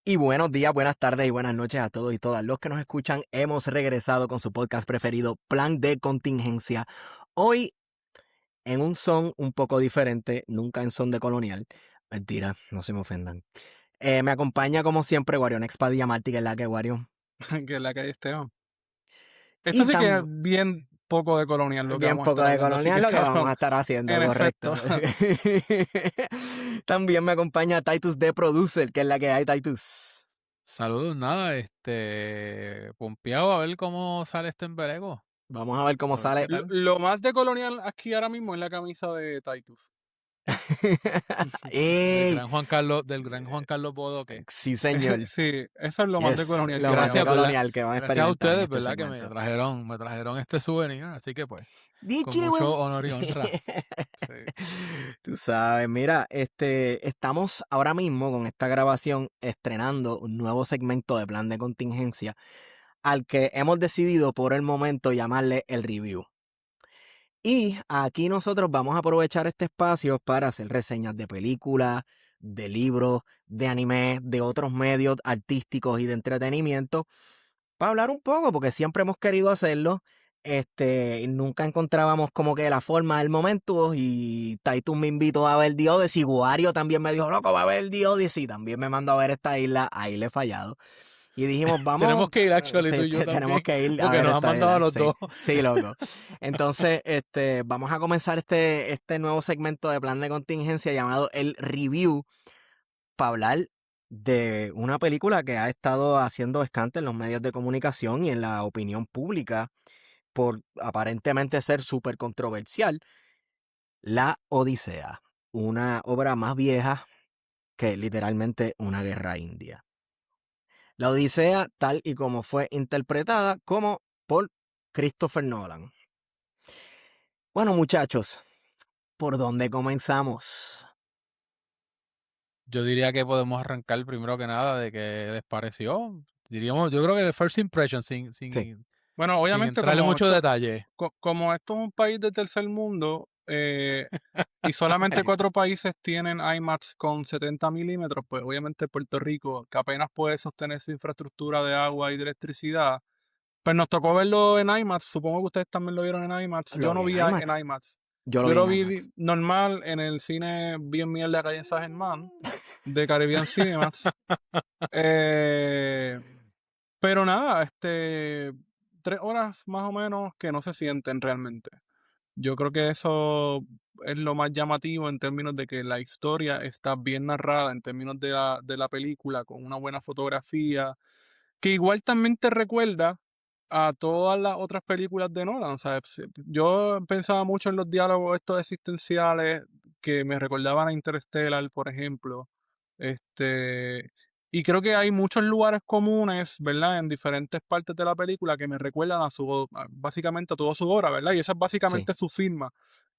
Y buenos días, buenas tardes y buenas noches a todos y todas los que nos escuchan. Hemos regresado con su podcast preferido, Plan de Contingencia. Hoy en un son un poco diferente, nunca en son de colonial. Mentira, no se me ofendan. Me acompaña como siempre Guarionex Padilla Martí, que es la que Guario. Que es la calle Esteban. Esto Y sí que es bien poco de colonial lo que bien vamos a poco estar de hablando, así colonial que lo que vamos a cabrón, estar haciendo, en correcto. efecto. También me acompaña Titus de Producer, que es la que hay, Titus. Saludos, nada, pompeado a ver cómo sale este embeleco. Vamos a ver cómo A ver sale. qué tal. Lo más de colonial aquí ahora mismo es la camisa de Titus. ¡Ey! Del gran Juan Carlos Bodoque. Sí, señor. Sí, eso es lo más de Es colonial lo que más de Gracias, tenemos. ¿verdad? colonial que van a Gracias a experimentar en ustedes, este ¿verdad? Que me segmento. trajeron este souvenir, así que pues, con Chile, mucho weón. honor y honra. Sí. Tú sabes, mira, estamos ahora mismo con esta grabación estrenando un nuevo segmento de plan de contingencia al que hemos decidido por el momento llamarle el review. Y aquí nosotros vamos a aprovechar este espacio para hacer reseñas de películas, de libros, de anime, de otros medios artísticos y de entretenimiento para hablar un poco, porque siempre hemos querido hacerlo. Nunca encontrábamos como que la forma del momento y Titus me invitó a ver The Odyssey. Guario también me dijo, loco, va a ver The Odyssey. También me mandó a ver esta isla, ahí le he fallado. Y dijimos, vamos, Tenemos que ir, actually, tú y yo tenemos también, que ir a porque ver nos han esta mandado a isla. los Sí, dos. sí, loco. Entonces, vamos a comenzar este nuevo segmento de plan de contingencia llamado el review para hablar de una película que ha estado haciendo escante en los medios de comunicación y en la opinión pública por aparentemente ser súper controversial, La Odisea, una obra más vieja que literalmente una guerra india. La Odisea tal y como fue interpretada como por Christopher Nolan. Bueno, muchachos, ¿por dónde comenzamos? Yo diría que podemos arrancar primero que nada de qué les pareció. Diríamos, yo creo que el first impression, Sí, Bueno, sin obviamente entrarle mucho detalle. como esto es un país de tercer mundo y solamente 4 países tienen IMAX con 70 milímetros, pues obviamente Puerto Rico, que apenas puede sostener su infraestructura de agua y de electricidad, pues nos tocó verlo en IMAX. Supongo que ustedes también lo vieron en IMAX. lo Yo vi no en vi en IMAX. IMAX. Yo lo Yo vi lo en vi IMAX. normal en el cine bien mierda calle en San Germán, de Caribbean Cinemas. Eh, pero nada, 3 horas más o menos que no se sienten realmente. Yo creo que eso es lo más llamativo en términos de que la historia está bien narrada, en términos de la película, con una buena fotografía, que igual también te recuerda a todas las otras películas de Nolan. O sea, yo pensaba mucho en los diálogos estos existenciales que me recordaban a Interstellar, por ejemplo. Este, y creo que hay muchos lugares comunes, ¿verdad? En diferentes partes de la película que me recuerdan básicamente a toda su obra, ¿verdad? Y esa es Sí. básicamente su firma,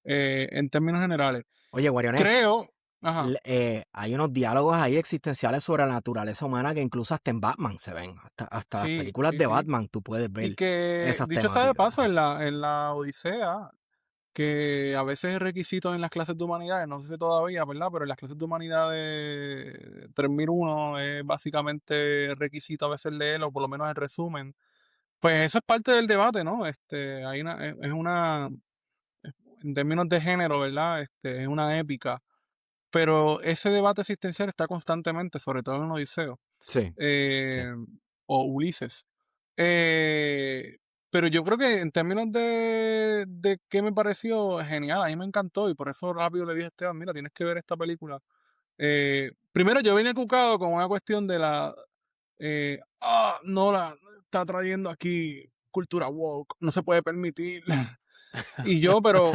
en términos generales. Oye, Guarionex, Creo, ajá, hay unos diálogos ahí existenciales sobre la naturaleza humana que incluso hasta en Batman se ven. Hasta las sí, películas sí, de sí. Batman tú puedes Y ver que, esas dicho sea de temáticas. paso, en la Odisea, que a veces es requisito en las clases de humanidades, no sé si todavía, ¿verdad? Pero en las clases de humanidades 3001 es básicamente requisito a veces leerlo, o por lo menos el resumen. Pues eso es parte del debate, ¿no? En términos de género, ¿verdad? Es una épica. Pero ese debate existencial está constantemente, sobre todo en Odiseo Sí, sí, eh, o Ulises. Eh, pero yo creo que en términos de qué me pareció genial, a mí me encantó y por eso rápido le dije a Esteban, mira, tienes que ver esta película. Primero yo vine cucado con una cuestión de no la está trayendo aquí cultura woke, no se puede permitir. Y yo, pero,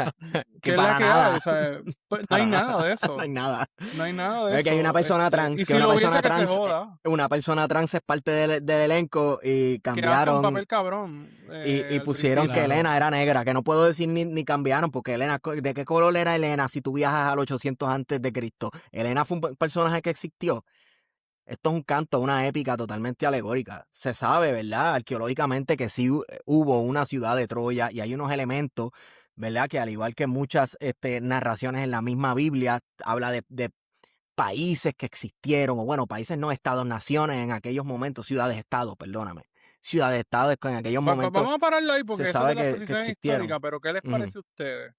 que ¿qué es la para que hay? nada, O sea, pues, no hay para nada, nada de no hay eso. nada. No hay nada de Es que hay una eso. persona trans, Y que si una lo hubiese, persona que se trans, joda. una persona trans es parte del elenco y Que hace un cambiaron papel cabrón y al pusieron que principio. Claro. Elena era negra, que no puedo decir ni cambiaron, porque Elena, ¿de qué color era Elena si tú viajas al 800 antes de Cristo? Elena fue un personaje que existió. Esto es un canto, una épica totalmente alegórica. Se sabe, ¿verdad? Arqueológicamente que sí hubo una ciudad de Troya y hay unos elementos, ¿verdad? Que al igual que muchas narraciones en la misma Biblia, habla de países que existieron, o bueno, países no, estados, naciones en aquellos momentos, ciudades-estados, perdóname. Ciudades-estados que en aquellos momentos Vamos a pararlo ahí se porque eso sabe de las que precisiones existieron. históricas, pero ¿qué les Ujú. parece a ustedes?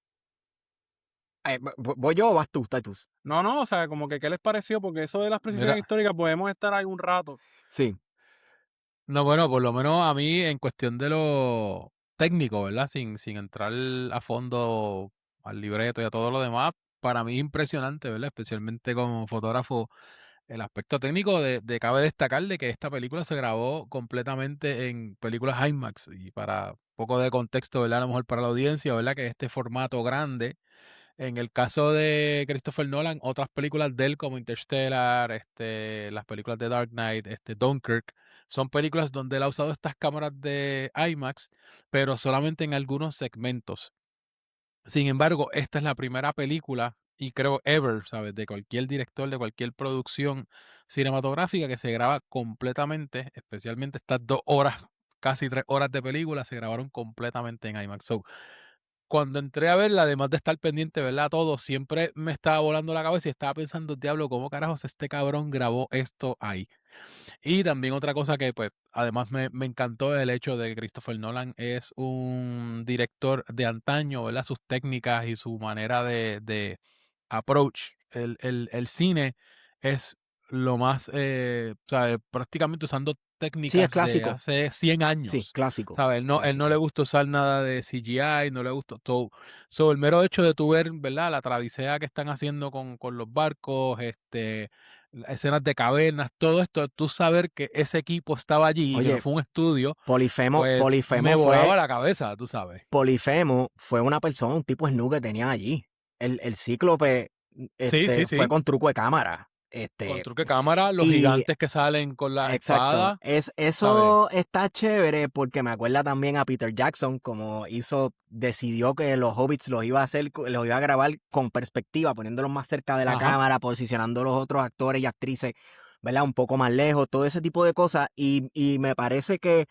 ¿Voy yo o vas tú, Titus? No, o sea, como que ¿qué les pareció? Porque eso de las precisiones Mira, históricas podemos estar ahí un rato. Sí. no, bueno, por lo menos a mí en cuestión de lo técnico, ¿verdad? Sin entrar a fondo al libreto y a todo lo demás, para mí es impresionante, ¿verdad? Especialmente como fotógrafo, el aspecto técnico cabe destacar de que esta película se grabó completamente en películas IMAX y para poco de contexto, ¿verdad? A lo mejor para la audiencia, ¿verdad? Que este formato grande. En el caso de Christopher Nolan, otras películas de él como Interstellar, las películas de Dark Knight, Dunkirk, son películas donde él ha usado estas cámaras de IMAX, pero solamente en algunos segmentos. Sin embargo, esta es la primera película, y creo ever, ¿sabes? De cualquier director, de cualquier producción cinematográfica que se graba completamente, especialmente estas 2 horas, casi 3 horas de película, se grabaron completamente en IMAX. So, cuando entré a verla, además de estar pendiente, ¿verdad? A todo, siempre me estaba volando la cabeza y estaba pensando, diablo, ¿cómo carajos este cabrón grabó esto ahí? Y también otra cosa que, pues, además me encantó el hecho de que Christopher Nolan es un director de antaño, ¿verdad? Sus técnicas y su manera de approach el cine es lo más, ¿sabes? Prácticamente usando Sí, es técnicas de clásico. hace 100 Sí, años, clásico. ¿sabes? Él no le Clásico. gusta usar nada de CGI, no le gusta todo. So, el mero hecho de tu ver, ¿verdad? La travesía que están haciendo con los barcos, escenas de cavernas, todo esto, tú saber que ese equipo estaba allí y que no Oye, fue un estudio, Polifemo, pues me Polifemo volaba fue, la cabeza, tú sabes. Polifemo fue una persona, un tipo snoo que tenía allí. El cíclope, Sí, sí, fue sí. con truco de cámara. Con truque cámara, los Y gigantes que salen con la exacto, espada, ¿sabes? eso está chévere porque me acuerda también a Peter Jackson, como decidió que los Hobbits los iba a hacer, los iba a grabar con perspectiva, poniéndolos más cerca de la Ajá. cámara, posicionando a los otros actores y actrices, ¿verdad? Un poco más lejos, todo ese tipo de cosas. Y me parece que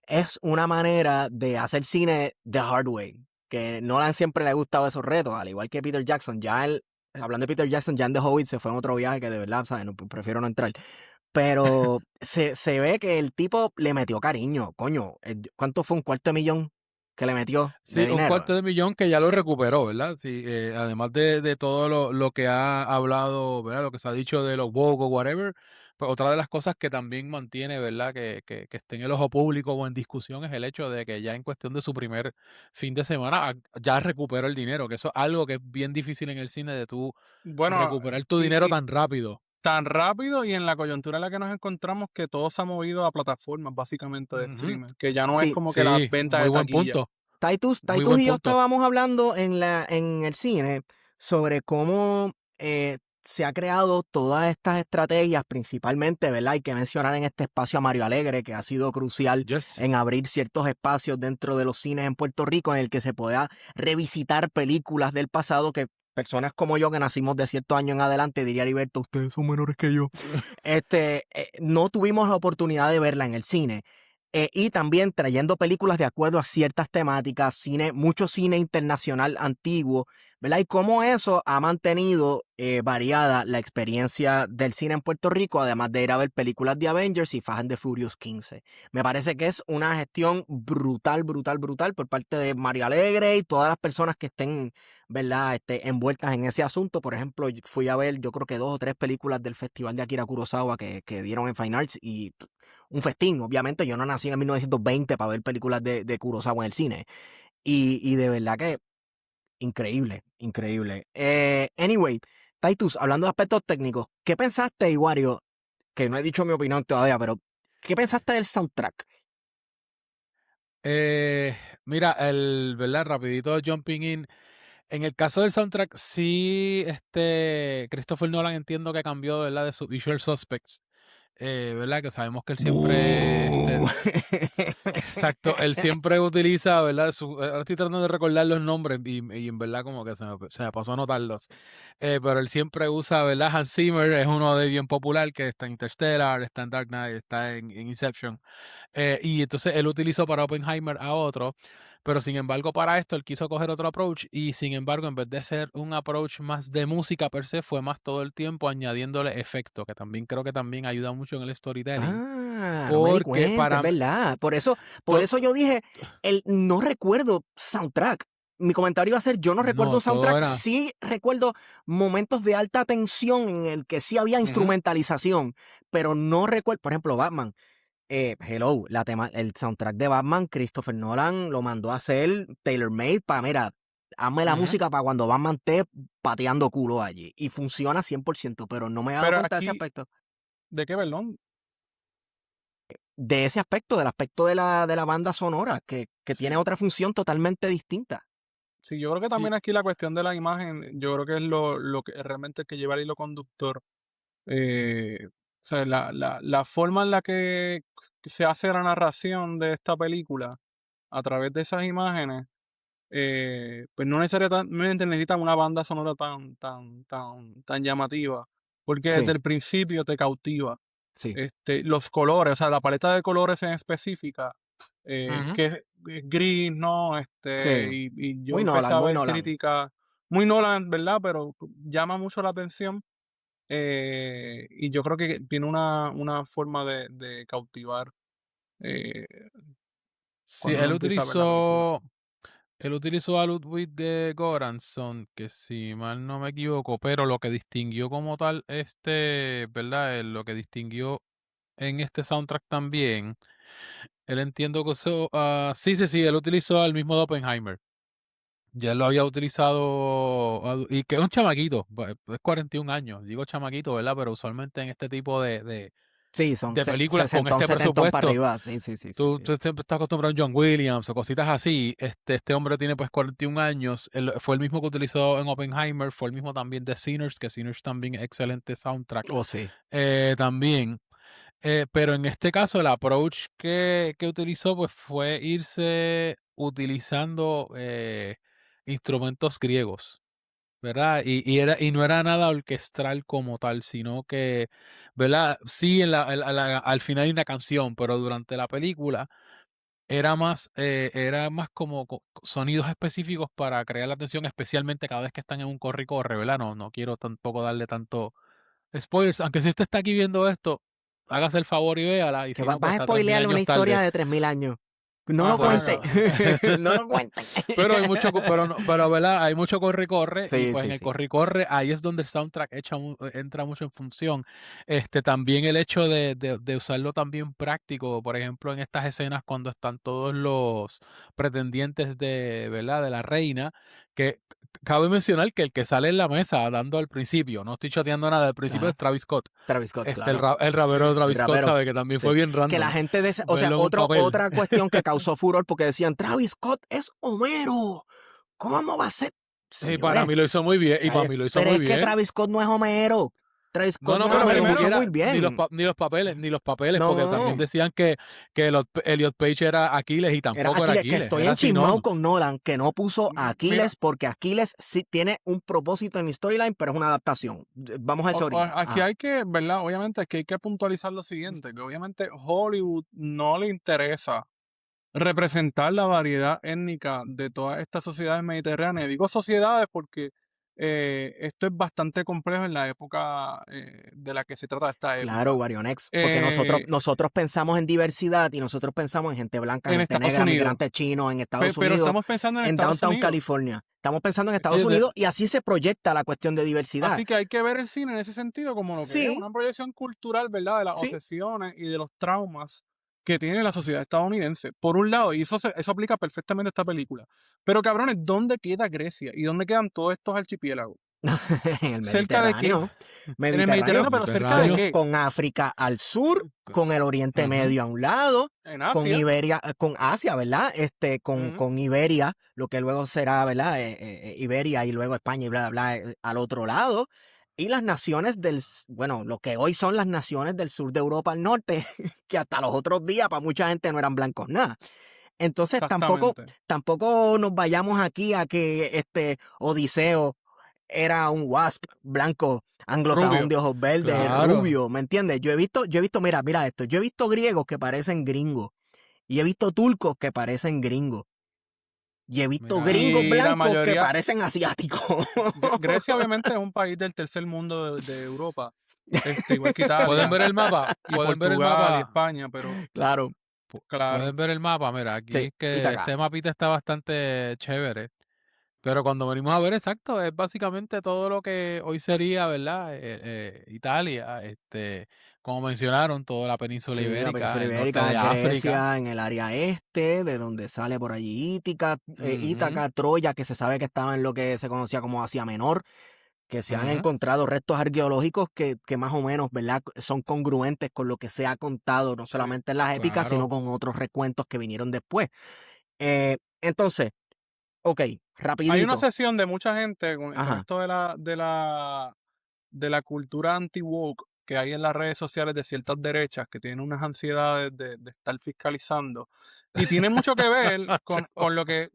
es una manera de hacer cine the hard way, que Nolan siempre le ha gustado esos retos, al igual que Peter Jackson. Ya él, hablando de Peter Jackson, ya en The Hobbit se fue en otro viaje que de verdad, ¿sabes? No, prefiero no entrar. Pero se ve que el tipo le metió cariño, coño. ¿Cuánto fue? $250,000 que le metió de Sí, un dinero. cuarto de millón que ya lo recuperó, ¿verdad? Sí, además de todo lo que ha hablado, ¿verdad? Lo que se ha dicho de los Vogue o whatever, pues otra de las cosas que también mantiene, ¿verdad? Que esté en el ojo público o en discusión es el hecho de que ya en cuestión de su primer fin de semana ya recuperó el dinero, que eso es algo que es bien difícil en el cine de tú Bueno, recuperar tu dinero y tan rápido. tan rápido y en la coyuntura en la que nos encontramos que todo se ha movido a plataformas básicamente de Ujú. streaming, que ya no es Sí, como que las Sí, ventas muy de buen taquilla. punto, muy Titus buen y yo punto. estábamos hablando en el cine sobre cómo se ha creado todas estas estrategias, principalmente, ¿verdad? Hay que mencionar en este espacio a Mario Alegre, que ha sido crucial Yes. en abrir ciertos espacios dentro de los cines en Puerto Rico en el que se pueda revisitar películas del pasado que personas como yo, que nacimos de ciertos años en adelante, diría Heriberto, ustedes son menores que yo, no tuvimos la oportunidad de verla en el cine. Y también trayendo películas de acuerdo a ciertas temáticas, mucho cine internacional antiguo, ¿verdad? Y cómo eso ha mantenido variada la experiencia del cine en Puerto Rico, además de ir a ver películas de Avengers y Fast and the Furious 15. Me parece que es una gestión brutal, brutal, brutal por parte de Mario Alegre y todas las personas que estén, ¿verdad? Envueltas en ese asunto. Por ejemplo, fui a ver, yo creo que 2 o 3 películas del Festival de Akira Kurosawa que dieron en Fine Arts y un festín. Obviamente yo no nací en 1920 para ver películas de Kurosawa en el cine. Y de verdad que increíble, increíble. Anyway, Titus, hablando de aspectos técnicos, ¿qué pensaste, Iguario? Que no he dicho mi opinión todavía, pero ¿qué pensaste del soundtrack? Eh, Mira, ¿verdad? Rapidito jumping in. En el caso del soundtrack, sí, Christopher Nolan entiendo que cambió, ¿verdad? De su Visual Suspects, ¿verdad? Que sabemos que él siempre, ¡Bú! exacto, él siempre utiliza, ¿verdad? Ahora estoy tratando de recordar los nombres y en verdad como que se me pasó a notarlos. Pero él siempre usa, ¿verdad? Hans Zimmer es uno de bien popular que está en Interstellar, está en Dark Knight, está en Inception. Y entonces él utilizó para Oppenheimer a otro. pero sin embargo para esto él quiso coger otro approach y sin embargo en vez de ser un approach más de música per se, fue más todo el tiempo añadiéndole efecto, que también creo que también ayuda mucho en el storytelling, No me di porque cuenta, es verdad. Por to eso yo dije, no recuerdo soundtrack. Mi comentario iba a ser, yo no recuerdo no, todo soundtrack, era sí recuerdo momentos de alta tensión en el que sí había ujú, instrumentalización, pero no recuerdo, por ejemplo, Batman. Hello, el soundtrack de Batman, Christopher Nolan lo mandó a hacer tailor-made para, mira, hazme la ujú. música para cuando Batman esté pateando culo allí. Y funciona 100%, pero no me he dado Pero cuenta de ese aquí, aspecto. ¿de qué, perdón? De ese aspecto, del aspecto de la banda sonora, que tiene Sí. otra función totalmente distinta. Sí, yo creo que Sí, también aquí la cuestión de la imagen, yo creo que es lo que realmente que lleva el hilo conductor. O sea, la forma en la que se hace la narración de esta película a través de esas imágenes, pues no necesariamente necesitan una banda sonora tan llamativa, porque desde Sí, el principio te cautiva. sí, Los colores, o sea, la paleta de colores en específica, ujú. que es gris, ¿no? sí. Y yo Muy empecé Nolan, a muy ver Nolan. críticas, muy Nolan, ¿verdad? Pero llama mucho la atención, y yo creo que tiene una forma de cautivar, eh, Sí, cuando uno empieza a ver la película. él utilizó a Ludwig de Göransson, que si mal no me equivoco, pero lo que distinguió como tal ¿verdad? Lo que distinguió en este soundtrack también, él entiendo que usó, sí, él utilizó al mismo de Oppenheimer. Ya él lo había utilizado, y que es un chamaquito, es 41 años, digo chamaquito, ¿verdad? Pero usualmente en este tipo Sí, son de películas con 60, este 70 para presupuesto, arriba. Sí, sí, sí, sí, tú, sí. tú siempre estás acostumbrado a John Williams o cositas así. Este hombre tiene pues 41 años. Fue el mismo que utilizó en Oppenheimer. Fue el mismo también de Sinners, que Sinners también es excelente soundtrack. Oh, sí. También. Pero en este caso el approach que utilizó pues fue irse utilizando instrumentos griegos. ¿Verdad? Y no era nada orquestral como tal, sino que, ¿verdad? Sí, al final hay una canción, pero durante la película era más como sonidos específicos para crear la atención, especialmente cada vez que están en un corre y corre, ¿verdad? No quiero tampoco darle tanto spoilers, aunque si usted está aquí viendo esto, hágase el favor y véala, y Que si no, pues vas a está 3000 spoilearle una años historia tarde. de 3000 años. No lo Ajá, Pues, cuenten. ajá. No lo cuenten. pero hay mucho, pero, pero ¿verdad? Hay mucho corre y corre, y Sí, pues en sí, el sí. corre y corre, ahí es donde el soundtrack entra mucho en función. También el hecho de usarlo también práctico, por ejemplo, en estas escenas cuando están todos los pretendientes ¿verdad? De la reina, que cabe mencionar que el que sale en la mesa dando al principio, no estoy chateando nada, al principio es Ajá. Travis Scott. Travis Scott, claro. El rapero de Sí. El Travis Scott, rapero. sabe que también fue Sí. bien Que la random gente o sea, verlo en un papel. otra cuestión que causó furor porque decían, Travis Scott es Homero. ¿Cómo va a ser? Y para Señores, mí lo hizo muy bien, y para mí lo hizo pero muy es que bien. Travis Scott no es Homero. Travis No, Scott no es Bueno, Homero y lo primero, hizo muy siquiera bien. ni los papeles, porque también No. decían que Elliot Page era Aquiles y Era tampoco era Aquiles, que Aquiles, estoy era enchismado Sinón. con Nolan, que no puso a mira, Aquiles porque Aquiles sí tiene un propósito en la storyline, pero es una adaptación. Vamos a eso ahorita. aquí Ajá. hay que, ¿verdad? Obviamente aquí hay que puntualizar lo siguiente, que obviamente Hollywood no le interesa representar la variedad étnica de todas estas sociedades mediterráneas. Digo sociedades porque esto es bastante complejo en la época de la que se trata esta Claro, época. Warionex, porque Eh, nosotros pensamos en diversidad y nosotros pensamos en gente blanca, en gente Estados negra, Unidos. migrantes chinos en Estados Pero Unidos, estamos pensando en en Estados Downtown Unidos. California. Estamos pensando en Estados Sí, Unidos y así se proyecta la cuestión de diversidad. Así que hay que ver el cine en ese sentido como lo que es, Sí, una proyección cultural, ¿verdad? De las sí. obsesiones y de los traumas que tiene la sociedad estadounidense. Por un lado, y eso aplica perfectamente a esta película. Pero cabrones, ¿dónde queda Grecia? ¿Y dónde quedan todos estos archipiélagos? En el ¿Cerca de qué? Mediterráneo. En el Mediterráneo Mediterráneo, pero ¿cerca de Mediterráneo. qué? con África al sur, con el Oriente Ujú. Medio a un lado, En con Asia. Iberia, con Asia, ¿verdad? Ujú. Con Iberia, lo que luego será, ¿verdad? Iberia y luego España y bla, bla, bla, al otro lado. Y las naciones bueno, lo que hoy son las naciones del sur de Europa al norte, que hasta los otros días para mucha gente no eran blancos nada. Entonces Exactamente. tampoco nos vayamos aquí a que Odiseo era un wasp blanco, anglosajón Rubio. de ojos verdes, Claro. rubio, ¿me entiendes? Mira esto, yo he visto griegos que parecen gringos y he visto turcos que parecen gringos. Y he visto Mira, gringos Y la blancos que mayoría, parecen asiáticos. Grecia obviamente es un país del tercer mundo de Europa, igual que ¿pueden Italia ver el mapa? y ¿Pueden ver el Portugal y mapa? España, pero Claro, claro. ¿Pueden ver el mapa? Mira, aquí sí, es que Ítaca. este mapita está bastante chévere. Pero cuando venimos a ver exacto, es básicamente todo lo que hoy sería, ¿verdad? Italia, como mencionaron, toda la península Sí, la península ibérica, el norte ibérica, de África. Grecia, en el área este, de donde sale por allí Ujú, Ítaca, Troya, que se sabe que estaba en lo que se conocía como Asia Menor, que se han ujú, encontrado restos arqueológicos que más o menos, ¿verdad? Son congruentes con lo que se ha contado, no Sí, solamente en las épicas, sino claro. con otros recuentos que vinieron después. Entonces, ok, hay una rapidito. sesión de mucha gente con Ajá. esto de la cultura anti-woke que hay en las redes sociales de ciertas derechas que tienen unas ansiedades de estar fiscalizando. Y tiene mucho que ver con lo que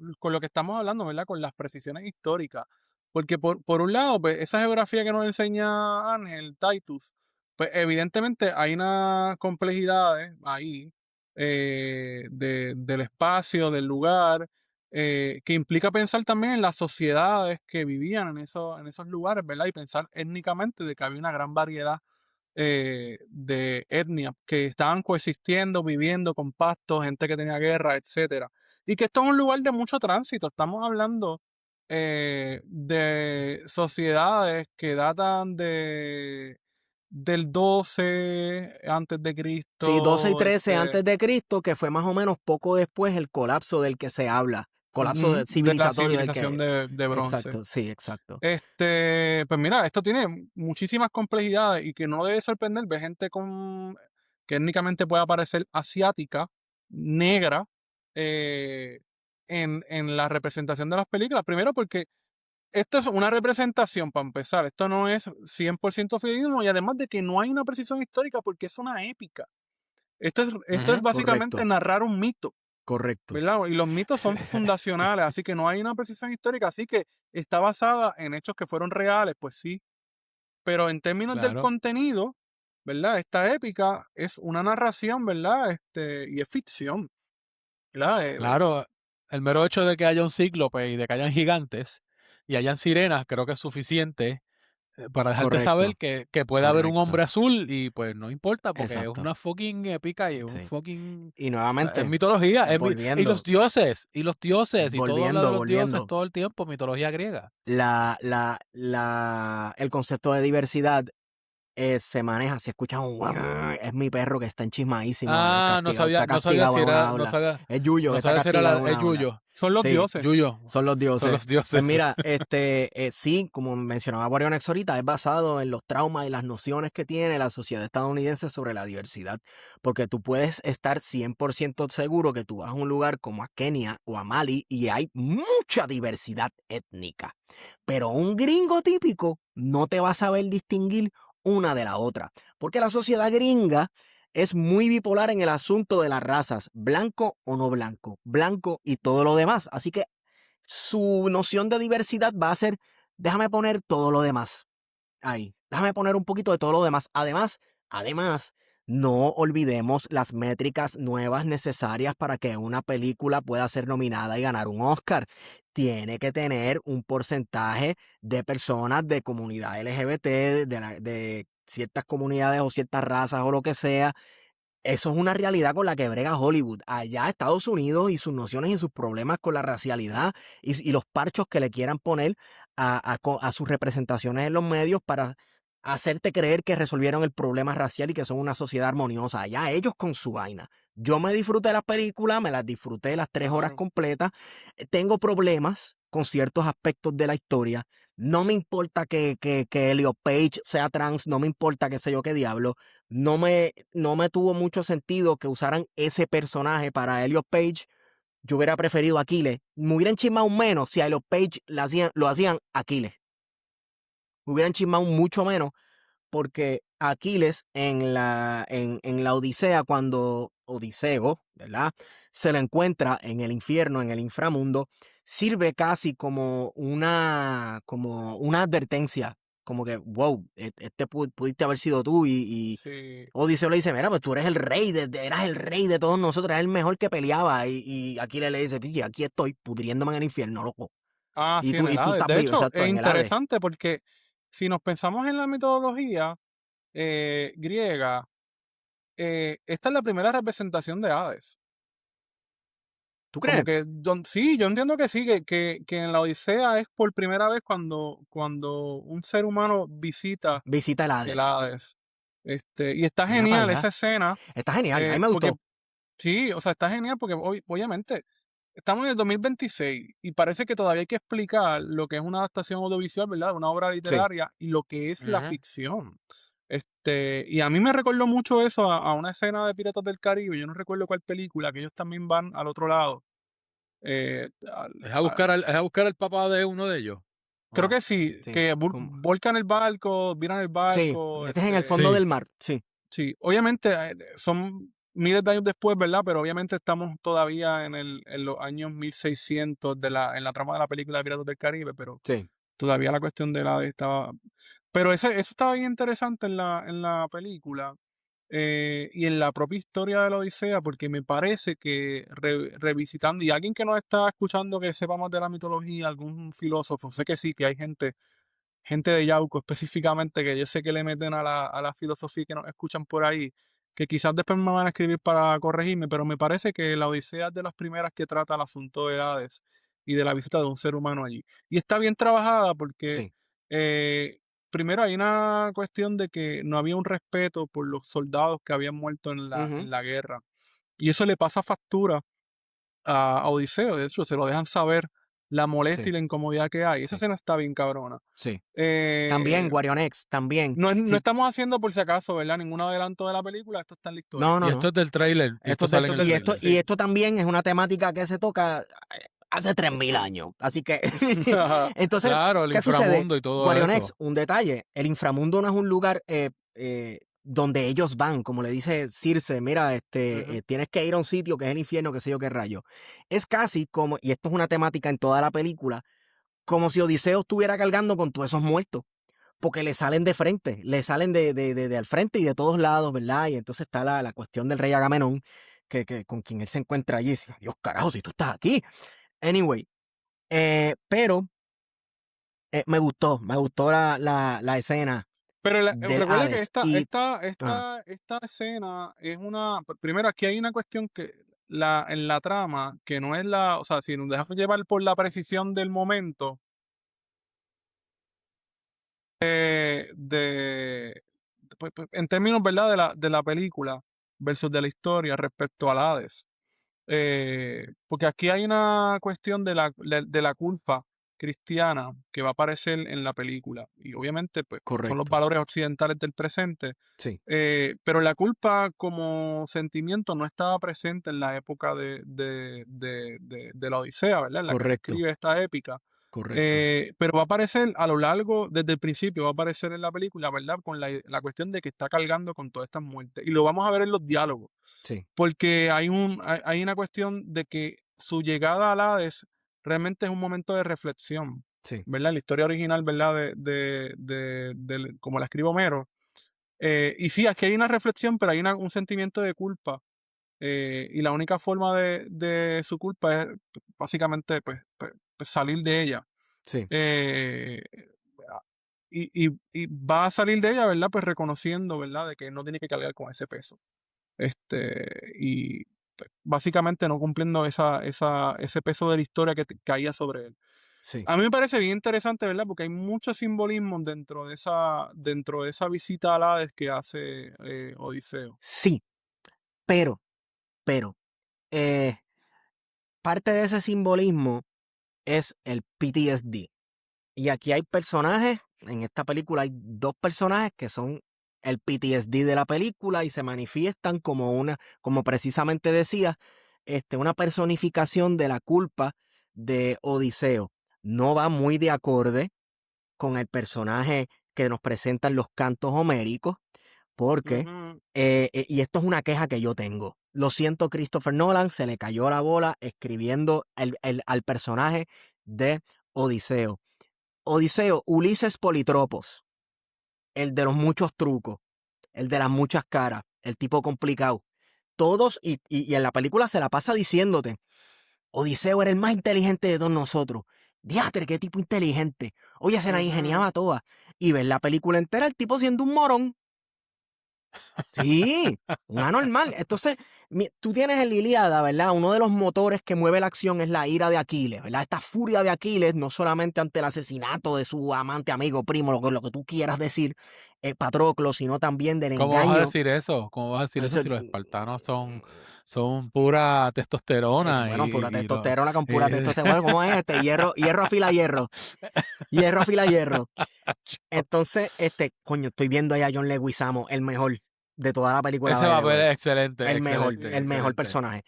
estamos hablando, ¿verdad? Con las precisiones históricas. Porque por un lado, pues, esa geografía que nos enseña Ángel, Titus, pues evidentemente hay unas complejidades ahí del espacio, del lugar, que implica pensar también en las sociedades que vivían en esos lugares, ¿verdad? Y pensar étnicamente de que había una gran variedad de etnias que estaban coexistiendo, viviendo con pastos, gente que tenía guerra, etcétera. Y que esto es un lugar de mucho tránsito. Estamos hablando de sociedades que datan del 12 antes de Sí, 12 y Cristo, 13 antes de Cristo, que fue más o menos poco después el colapso del que se habla, colapso de la civilizatorio del civilización que... de bronce. Exacto, sí, exacto. Pues mira, esto tiene muchísimas complejidades y que no debe sorprender ver gente que étnicamente pueda parecer asiática, negra, eh, en la representación de las películas. Primero porque esto es una representación para empezar, esto no es 100% fidedigno y además de que no hay una precisión histórica porque es una épica. Esto es Ujú, básicamente Correcto, narrar un mito. correcto. ¿Verdad? Y los mitos son fundacionales, así que no hay una precisión histórica, así que está basada en hechos que fueron reales, pues sí, pero en términos del claro, contenido, ¿verdad? Esta épica es una narración, ¿verdad? Y es ficción, ¿verdad? claro. El mero hecho de que haya un cíclope y de que hayan gigantes y hayan sirenas, creo que es suficiente para dejarte saber Correcto, que puede haber un correcto, hombre azul y pues no importa porque es exacto. una fucking épica y es un Sí. fucking... Y O sea, es nuevamente, mitología, volviendo, y los dioses, y todo habla de los dioses volviendo. todo el tiempo, mitología griega. El concepto de diversidad se maneja, si escuchas un es mi perro que está enchismadísimo, Ah, castigado, está no sabía castigado si en una era, jaula. Es Yuyo que está castigado en es una jaula. Yuyo, son los Sí, dioses. Yuyo, son los son dioses. los Pues dioses. mira, sí, como mencionaba Warionex ahorita, es basado en los traumas y las nociones que tiene la sociedad estadounidense sobre la diversidad. Porque tú puedes estar 100% seguro que tú vas a un lugar como a Kenia o a Mali y hay mucha diversidad étnica. Pero un gringo típico no te va a saber distinguir una de la otra. Porque la sociedad gringa es muy bipolar en el asunto de las razas, blanco o no blanco, blanco y todo lo demás. Así que su noción de diversidad va a ser, déjame poner todo lo demás ahí, déjame poner un poquito de todo lo demás. Además, no olvidemos las métricas nuevas necesarias para que una película pueda ser nominada y ganar un Oscar. Tiene que tener un porcentaje de personas de comunidad LGBT, de ciertas comunidades o ciertas razas o lo que sea. Eso es una realidad con la que brega Hollywood. Allá Estados Unidos y sus nociones y sus problemas con la racialidad y los parchos que le quieran poner a sus representaciones en los medios para hacerte creer que resolvieron el problema racial y que son una sociedad armoniosa. Allá ellos con su vaina. Yo me disfruté las películas, me las disfruté las 3 horas Claro. completas. Tengo problemas con ciertos aspectos de la historia. No me importa que Elliot Page sea trans, no me importa qué sé yo qué diablo. No me tuvo mucho sentido que usaran ese personaje para Elliot Page. Yo hubiera preferido a Aquiles. Me hubieran chismado menos si a Elliot Page lo hacían Aquiles. Me hubieran chismado mucho menos porque Aquiles en la Odisea, cuando Odiseo, ¿verdad? Se lo encuentra en el infierno, en el inframundo, sirve casi como una advertencia, como que, wow, pudiste haber sido tú y Sí. Odiseo le dice, mira, pues tú eres el rey, eras el rey de todos nosotros, eras el mejor que peleaba y Aquiles le dice, "Pille, aquí estoy pudriéndome en el infierno, loco, Ah, y sí, en tú, el y tú Hades. estás De vivo, hecho, exacto, es en el Hades". interesante porque si nos pensamos en la mitología griega, esta es la primera representación de Hades. ¿Tú Como crees? que, sí, yo entiendo que sí, que en la Odisea es por primera vez cuando un ser humano visita Visita el el Hades. Hades. Y está Mira para genial esa allá. escena, Está genial, a mí me porque gustó. sí, o sea, está genial porque obviamente estamos en el 2026 y parece que todavía hay que explicar lo que es una adaptación audiovisual, ¿verdad? Una obra Sí. literaria y lo que es la Ujú. ficción. Y a mí me recordó mucho eso a una escena de Piratas del Caribe, yo no recuerdo cuál película, que ellos también van al otro lado. eh, al- Es a buscar al papá de uno de ellos. ¿O Creo no? que sí, Sí, que como- volcan el barco, viran el sí, barco, este es en el fondo Sí. del mar, sí, sí, obviamente son miles de años después, ¿verdad? Pero obviamente estamos todavía en los años 1600 en la trama de la película de Piratas del Caribe, pero sí. todavía la cuestión de la estaba. Pero eso estaba bien interesante en la película y en la propia historia de la Odisea, porque me parece que revisitando, y alguien que nos está escuchando que sepa más de la mitología, algún filósofo, sé que sí, que hay gente de Yauco específicamente, que yo sé que le meten a la filosofía que nos escuchan por ahí, que quizás después me van a escribir para corregirme, pero me parece que la Odisea es de las primeras que trata el asunto de edades y de la visita de un ser humano allí. Y está bien trabajada porque Sí. eh, primero hay una cuestión de que no había un respeto por los soldados que habían muerto en la, Ujú. en la guerra. Y eso le pasa factura a Odiseo, de hecho, se lo dejan saber la molestia Sí, y la incomodidad que hay. Esa sí, escena está bien cabrona. sí. También, Eh, Guarionex, también. no Sí. estamos haciendo por si acaso, ¿verdad? Ningún adelanto de la película, esto está en la historia. No, Y no, esto no. es del tráiler. Y Esto esto es del, sale en el del- tráiler. y sí. esto también es una temática que se toca hace 3000 años. Así que, entonces, Claro, el ¿qué sucede? inframundo y todo Guarionex, eso. un detalle. El inframundo no es un lugar donde ellos van, como le dice Circe, mira, Ujú. tienes que ir a un sitio que es el infierno, qué sé yo qué rayo. Es casi como, y esto es una temática en toda la película, como si Odiseo estuviera cargando con todos esos muertos. Porque le salen de frente, le salen de al frente y de todos lados, ¿verdad? Y entonces está la cuestión del rey Agamenón, que con quien él se encuentra allí. Y dice, Dios carajo, si tú estás aquí. Anyway, pero me gustó la escena del Recuerda que Hades. esta, Y, esta, ah, esta, esta escena es una. Primero, aquí hay una cuestión que en la trama, que no es o sea, si nos dejamos llevar por la precisión del momento, en términos, ¿verdad? De la película versus de la historia respecto al Hades. Porque aquí hay una cuestión de la culpa cristiana que va a aparecer en la película. Y obviamente, pues, son los correcto. valores occidentales del presente. Sí, Pero la culpa como sentimiento no estaba presente en la época de la Odisea, ¿verdad? En la que se correcto, escribe esta épica. correcto. Pero va a aparecer a lo largo, desde el principio, va a aparecer en la película, ¿verdad? Con la cuestión de que está cargando con todas estas muertes. Y lo vamos a ver en los diálogos. Sí, Porque hay una cuestión de que su llegada al Hades realmente es un momento de reflexión, sí, ¿verdad? La historia original, ¿verdad? Como la escribe Homero. Y sí, aquí hay una reflexión, pero hay un sentimiento de culpa. Y la única forma de su culpa es básicamente pues, salir de ella. sí, Eh, y va a salir de ella, ¿verdad? Pues reconociendo, ¿verdad? De que no tiene que cargar con ese peso. Y pues, básicamente no cumpliendo ese peso de la historia que caía sobre él. sí. A mí me parece bien interesante, ¿verdad? Porque hay mucho simbolismo dentro de esa visita al Hades que hace Odiseo. Sí, pero, eh, parte de ese simbolismo es el PTSD. Y aquí hay personajes, en esta película hay dos personajes que son el PTSD de la película y se manifiestan como precisamente decía, una personificación de la culpa de Odiseo. No va muy de acorde con el personaje que nos presentan los cantos homéricos, porque, Ujú. y esto es una queja que yo tengo. Lo siento, Christopher Nolan, se le cayó la bola escribiendo al personaje de Odiseo. Odiseo, Ulises Politropos. el de los muchos trucos, el de las muchas caras, el tipo complicado. Todos, y en la película se la pasa diciéndote, Odiseo era el más inteligente de todos nosotros. Diatre, qué tipo inteligente. Oye, se la ingeniaba toda. Y ves la película entera, el tipo siendo un morón. Sí, un anormal. Entonces, tú tienes en la Ilíada, ¿verdad? Uno de los motores que mueve la acción es la ira de Aquiles, ¿verdad? Esta furia de Aquiles, no solamente ante el asesinato de su amante, amigo, primo, lo que tú quieras decir, Patroclo, sino también del ¿Cómo vas a engaño. decir eso? ¿Cómo vas a decir eso Eso, si los espartanos son pura testosterona bueno, pura y lo, testosterona con pura testosterona. ¿Cómo es este? Hierro afila hierro. Hierro afila hierro. Entonces, coño, estoy viendo ahí a John Leguizamo, el mejor de toda la película ese by the papel way. es excelente, El mejor excelente. personaje.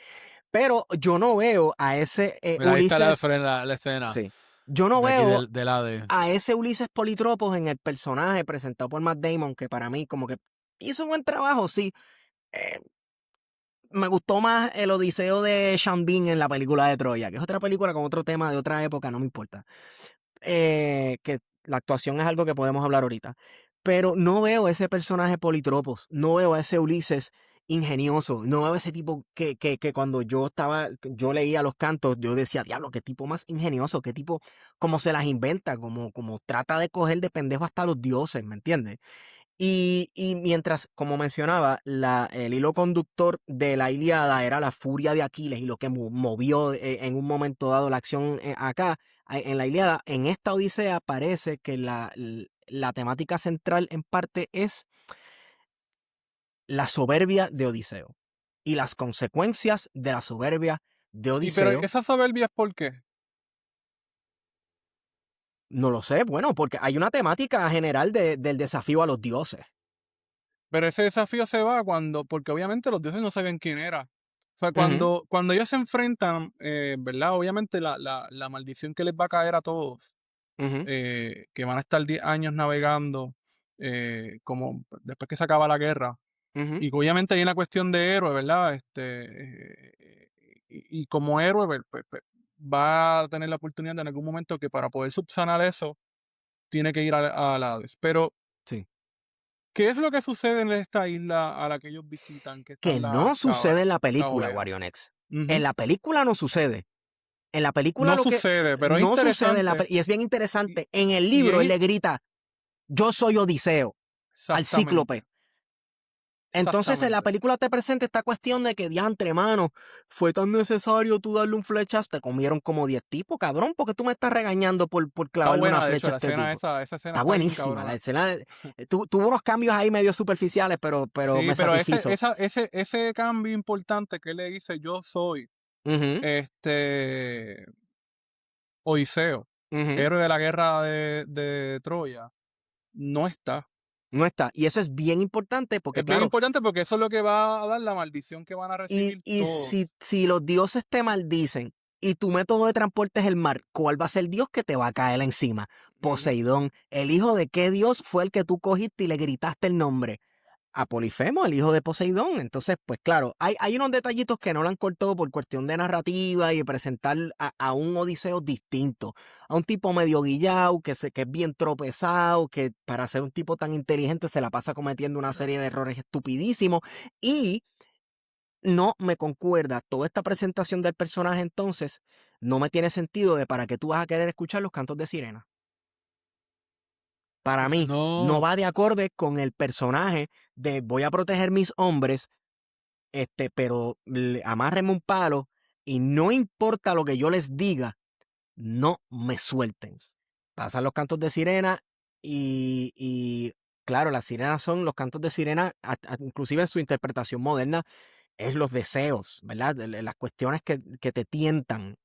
Pero yo no veo a ese Mira, ahí está Ulises. la escena Sí. Yo no de aquí veo del AD. a ese Ulises Politropos en el personaje presentado por Matt Damon, que para mí, como que hizo un buen trabajo, sí. Eh, Me gustó más el Odiseo de Sean Bean en la película de Troya, que es otra película con otro tema de otra época, no me importa. Que la actuación es algo que podemos hablar ahorita. Pero no veo ese personaje Politropos, no veo a ese Ulises ingenioso, no veo ese tipo que cuando yo leía los cantos, yo decía, diablo, qué tipo más ingenioso, qué tipo, como se las inventa, como trata de coger de pendejo hasta los dioses, ¿me entiendes? Y mientras, como mencionaba, el hilo conductor de la Ilíada era la furia de Aquiles y lo que movió en un momento dado la acción acá, en la Ilíada, en esta Odisea parece que la temática central en parte es la soberbia de Odiseo y las consecuencias de la soberbia de Pero Odiseo. esa soberbia es ¿por qué? No lo sé, bueno, porque hay una temática general del desafío a los dioses. Pero ese desafío se va porque obviamente los dioses no sabían quién era. O sea, Ujú, cuando ellos se enfrentan, ¿verdad? Obviamente la maldición que les va a caer a todos, ujú, que van a estar 10 años navegando, como después que se acaba la guerra. ujú. Y que obviamente hay una cuestión de héroe, ¿verdad? Y como héroe, pues, va a tener la oportunidad en algún momento que para poder subsanar eso, tiene que ir al Hades. Pero, Sí. ¿qué es lo que sucede en esta isla a la que ellos visitan, que Que están las no sucede en la película, caoeas? Guarionex. En Ujú. la película no sucede. En la película No lo que sucede, pero es no sucede interesante. y es bien Y, interesante. En el y libro él es le grita, yo soy Odiseo al cíclope. exactamente, Entonces en la exactamente. película te presenta esta cuestión de que diantre, mano, fue tan necesario tú darle un flechazo, te comieron como 10 tipos, cabrón, porque tú me estás regañando por Está clavarle una buena, de hecho, flecha a la este escena tipo. esa escena Está está bien buenísima, la cabrona. escena tuvo unos cambios ahí medio superficiales, pero Sí, me pero satisfizo. ese cambio importante que él le dice, yo soy Ujú, este Odiseo, ujú. héroe de la guerra de Troya, no está. No está. Y eso es bien importante porque, Es bien claro, importante porque eso es lo que va a dar la maldición que van a y, recibir y si, todos. si los dioses te maldicen y tu método de transporte es el mar, ¿cuál va a ser el dios que te va a caer encima? Ujú. Poseidón. ¿El hijo de qué dios fue el que tú cogiste y le gritaste el nombre? A Polifemo, el hijo de Poseidón. Entonces, pues claro, hay unos detallitos que no lo han cortado por cuestión de narrativa y de presentar a un Odiseo distinto, a un tipo medio guillao, que es bien tropezado, que para ser un tipo tan inteligente se la pasa cometiendo una serie de errores estupidísimos y no me concuerda toda esta presentación del personaje. Entonces no me tiene sentido de para qué tú vas a querer escuchar los cantos de sirena. Para mí no No, va de acorde con el personaje de voy a proteger mis hombres, pero amárrenme un palo y no importa lo que yo les diga, no me suelten. Pasan los cantos de sirena y claro, las sirenas son los cantos de sirena, inclusive en su interpretación moderna, es los deseos, ¿verdad? Las cuestiones que te tientan,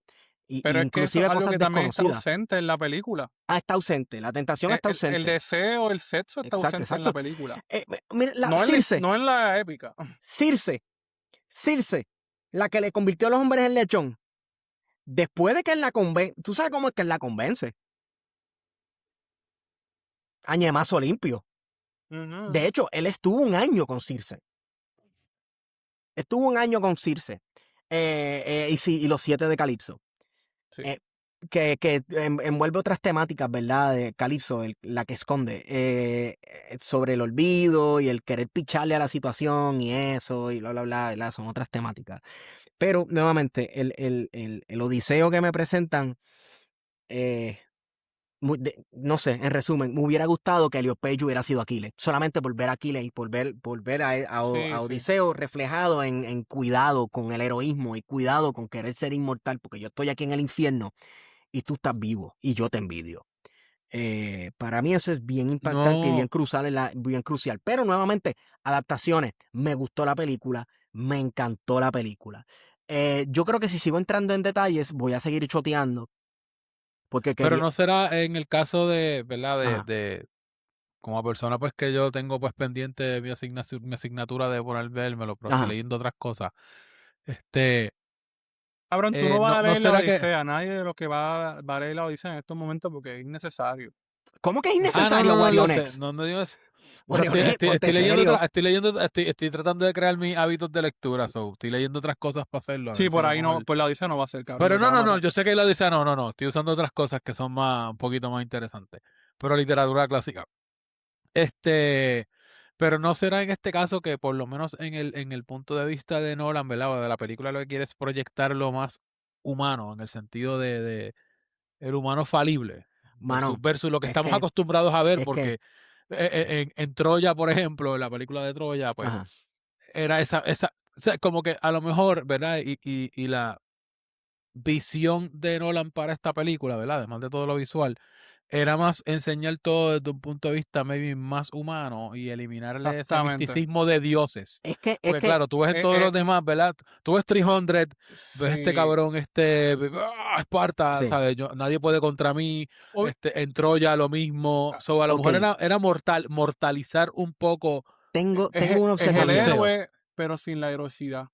y Pero es que eso es inclusive algo cosas que también está desconocidas. ausente en la película. Está ausente, la tentación está El ausente. deseo, el sexo está Exacto, ausente en la exacto. película. Mira, No en Circe, no en la épica. Circe, Circe, la que le convirtió a los hombres en lechón. Después de que él la convence, tú sabes cómo es que él la convence. Añemazo limpio. De Ujú. hecho, él estuvo un año con Circe. Estuvo un año con Circe. Y sí, y los 7 de Calipso. Sí. Eh, que envuelve otras temáticas, ¿verdad? De Calypso, la que esconde, sobre el olvido y el querer picharle a la situación y eso, y bla, bla, bla, ¿verdad? Son otras temáticas. Pero, nuevamente, el Odiseo que me presentan, eh, no sé, en resumen, me hubiera gustado que Elliot Page hubiera sido Aquiles, solamente por ver a Aquiles y volver Sí, a sí. Odiseo reflejado en cuidado con el heroísmo y cuidado con querer ser inmortal, porque yo estoy aquí en el infierno y tú estás vivo y yo te envidio. Para mí eso es bien impactante y No, bien crucial. Pero nuevamente, adaptaciones. Me gustó la película, me encantó la película. Yo creo que si sigo entrando en detalles, voy a seguir choteando porque pero quería... no será en el caso de, ¿verdad? Ajá, Como persona pues que yo tengo pues pendiente mi asignatura de poner vérmelo, pero estoy ajá. leyendo otras cosas. Este, Cabrón, tú no vas no, a no leer la será que, Odisea. Nadie de los que va a leer la Odisea en estos momentos porque es innecesario. ¿Cómo que es no, innecesario, no, no, yo sé, Warionex? no, no digo eso. Pero Warionex, ponte serio. estoy tratando de crear mis hábitos de lectura, so, estoy leyendo otras cosas para hacerlo, a Sí, ver si por a lo ahí no, mejor. pues la Odisea no va a ser, cabrón, Pero porque te no, va a no, no, matar. yo sé que la dice, no, no, no, estoy usando otras cosas que son un poquito más interesantes. Pero literatura clásica. Este, pero no será en este caso que por lo menos en el punto de vista de Nolan, ¿verdad? O de la película lo que quiere es proyectar lo más humano, en el sentido de el humano falible, Mano, versus lo que es estamos que, acostumbrados a ver, es que, porque en Troya, por ejemplo, en la película de Troya, pues ajá. era o sea, como que a lo mejor, ¿verdad? Y la visión de Nolan para esta película, ¿verdad? Además de todo lo visual, era más enseñar todo desde un punto de vista maybe más humano y eliminarle ese Exactamente. misticismo de dioses. Es Porque que, claro, tú ves en Eh, todos eh, los demás, ¿verdad? Tú ves 300, ves este sí. cabrón, Esparta, sí, ¿sabes? Nadie puede contra mí, Ob- en Troya lo mismo. So, a lo ok, mejor era mortalizar un poco tengo una es a el observación. Odiseo. héroe, pero sin la heroicidad.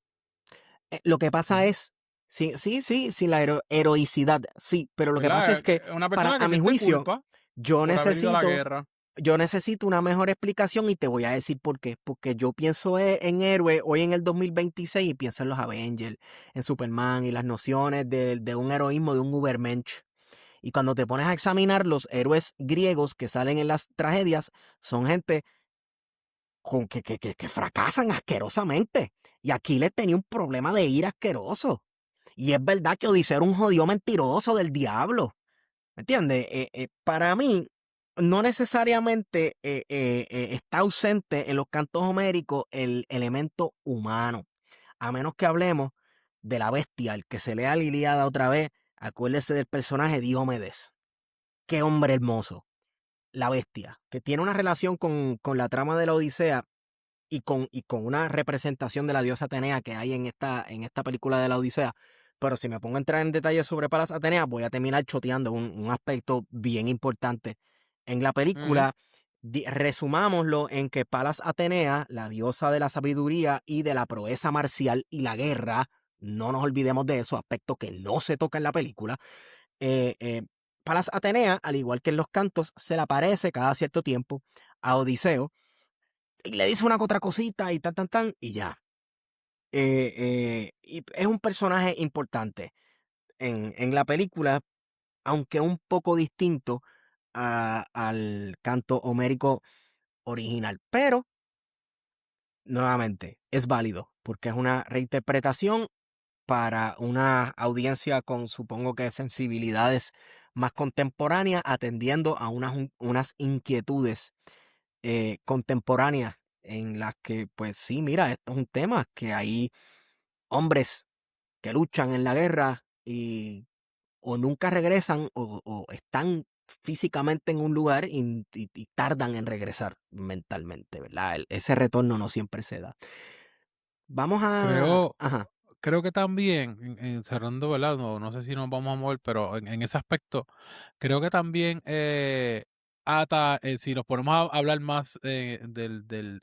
Lo que pasa Ujú. es, sí, sí, sí, sin la heroicidad, sí, pero lo que pasa ¿Verdad? es que, Una para, persona a que mi siente juicio, culpa yo por haber ido a la necesito, guerra. yo necesito una mejor explicación y te voy a decir por qué. Porque yo pienso en héroes hoy en el 2026 y pienso en los Avengers, en Superman y las nociones de un heroísmo, de un Ubermensch. Y cuando te pones a examinar los héroes griegos que salen en las tragedias, son gente que fracasan asquerosamente. Y Aquiles tenía un problema de ira asqueroso. Y es verdad que Odiseo era un jodido mentiroso del diablo. ¿Me entiendes? Para mí, no necesariamente está ausente en los cantos homéricos el elemento humano. A menos que hablemos de la bestia, el que se lea la Ilíada otra vez, acuérdese del personaje Diomedes. Qué hombre hermoso. La bestia, que tiene una relación con la trama de la Odisea y con una representación de la diosa Atenea que hay en esta película de la Odisea. Pero si me pongo a entrar en detalles sobre Palas Atenea, voy a terminar choteando un aspecto bien importante. En la Ujú. película, resumámoslo en que Palas Atenea, la diosa de la sabiduría y de la proeza marcial y la guerra, no nos olvidemos de eso, aspecto que no se toca en la película. eh, eh, Palas Atenea, al igual que en los cantos, se le aparece cada cierto tiempo a Odiseo y le dice una que otra cosita y tan, tan, tan, y ya. Y es un personaje importante en la película, aunque un poco distinto al canto homérico original. Pero, nuevamente, es válido, porque es una reinterpretación para una audiencia con, supongo que, sensibilidades más contemporáneas, atendiendo a unas inquietudes contemporáneas en las que, pues sí, mira, esto es un tema que hay hombres que luchan en la guerra y o nunca regresan o están físicamente en un lugar y tardan en regresar mentalmente, ¿verdad? Ese retorno no siempre se da. Vamos a... Creo, Ajá, creo que también, cerrando, ¿verdad? No, no sé si nos vamos a mover, pero en ese aspecto, creo que también si nos ponemos a hablar más del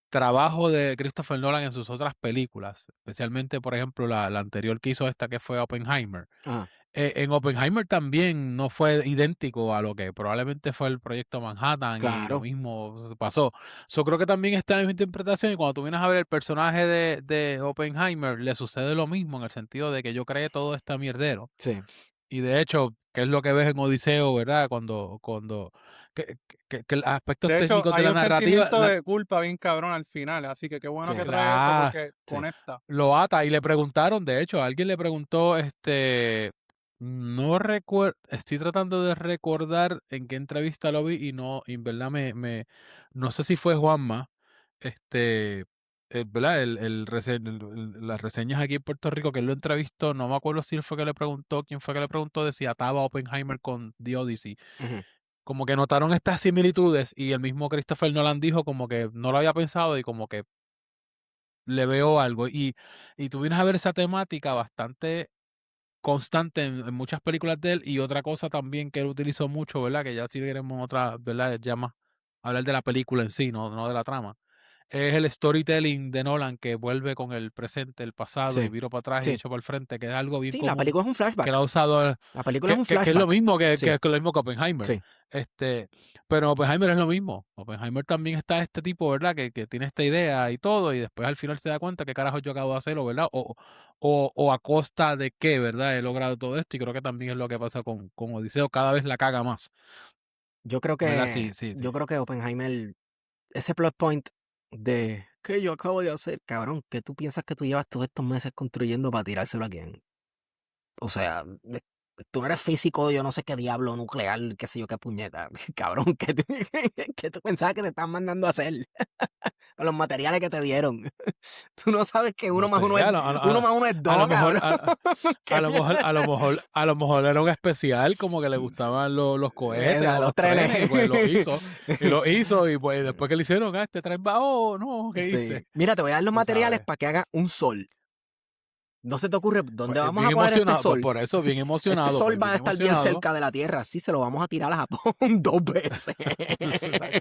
trabajo de Christopher Nolan en sus otras películas, especialmente, por ejemplo, la anterior que hizo esta que fue Oppenheimer. ajá, En Oppenheimer también no fue idéntico a lo que probablemente fue el proyecto Manhattan y lo claro. mismo pasó. Yo creo que también está en la misma interpretación y cuando tú vienes a ver el personaje de Oppenheimer, le sucede lo mismo en el sentido de que yo creé todo este mierdero. Sí, Y de hecho, ¿qué es lo que ves en Odiseo, verdad? Que los aspectos De hecho, técnicos de hay la un narrativa, sentimiento de culpa bien cabrón al final, así que qué bueno Sí, que trae eso claro, porque sí. conecta. lo ata. Y le preguntaron, de hecho, alguien le preguntó, no recuerdo, estoy tratando de recordar en qué entrevista lo vi y no, y en verdad no sé si fue Juanma, este, ¿verdad? Las reseñas aquí en Puerto Rico que él lo entrevistó, no me acuerdo si él fue que le preguntó, quién fue que le preguntó de si ataba a Oppenheimer con The Odyssey. Ujú. Como que notaron estas similitudes y el mismo Christopher Nolan dijo como que no lo había pensado y como que le veo algo. Y tú vienes a ver esa temática bastante constante en muchas películas de él y otra cosa también que él utilizó mucho, ¿verdad? Que ya si queremos otra, ¿verdad? Ya más hablar de la película en sí, no de la trama. Es el storytelling de Nolan que vuelve con el presente, el pasado y Sí, viro para atrás y sí. echo para el frente, que es algo bien Sí, la común película es un que él flashback. ha usado, La película es un que es lo flashback. mismo Sí, que lo mismo que Oppenheimer. sí. Pero Oppenheimer es lo mismo. Oppenheimer también está este tipo, ¿verdad? Que tiene esta idea y todo, y después al final se da cuenta que carajo yo acabo de hacerlo, ¿verdad? O a costa de qué, ¿verdad? He logrado todo esto, y creo que también es lo que pasa con Odiseo, cada vez la caga más, Yo creo ¿verdad? que, Sí, sí, sí. yo creo que Oppenheimer, ese plot point de que yo acabo de hacer, cabrón, que tú piensas que tú llevas todos estos meses construyendo para tirárselo a quién. O sea, tú no eres físico, yo no sé qué diablo nuclear, qué sé yo qué puñeta. Cabrón, que tú pensabas que te están mandando a hacer con los materiales que te dieron. Tú no sabes que No sé, uno más uno es a lo dos, mejor, cabrón. ¿Qué mierda? a lo mejor era un especial, como que le gustaban los cohetes o Los los trenes. trenes, y pues y pues después que le hicieron, este tren va, oh, no, ¿qué hice? Sí. Mira, te voy a dar los Tú materiales sabes. para que haga un sol. ¿No se te ocurre Pues dónde vamos a bien poner este emocionado, pues sol? por eso, bien Este emocionado, sol pues va a bien estar bien emocionado. cerca de la Tierra. Sí, se lo vamos a tirar a Japón 2 veces. Exacto.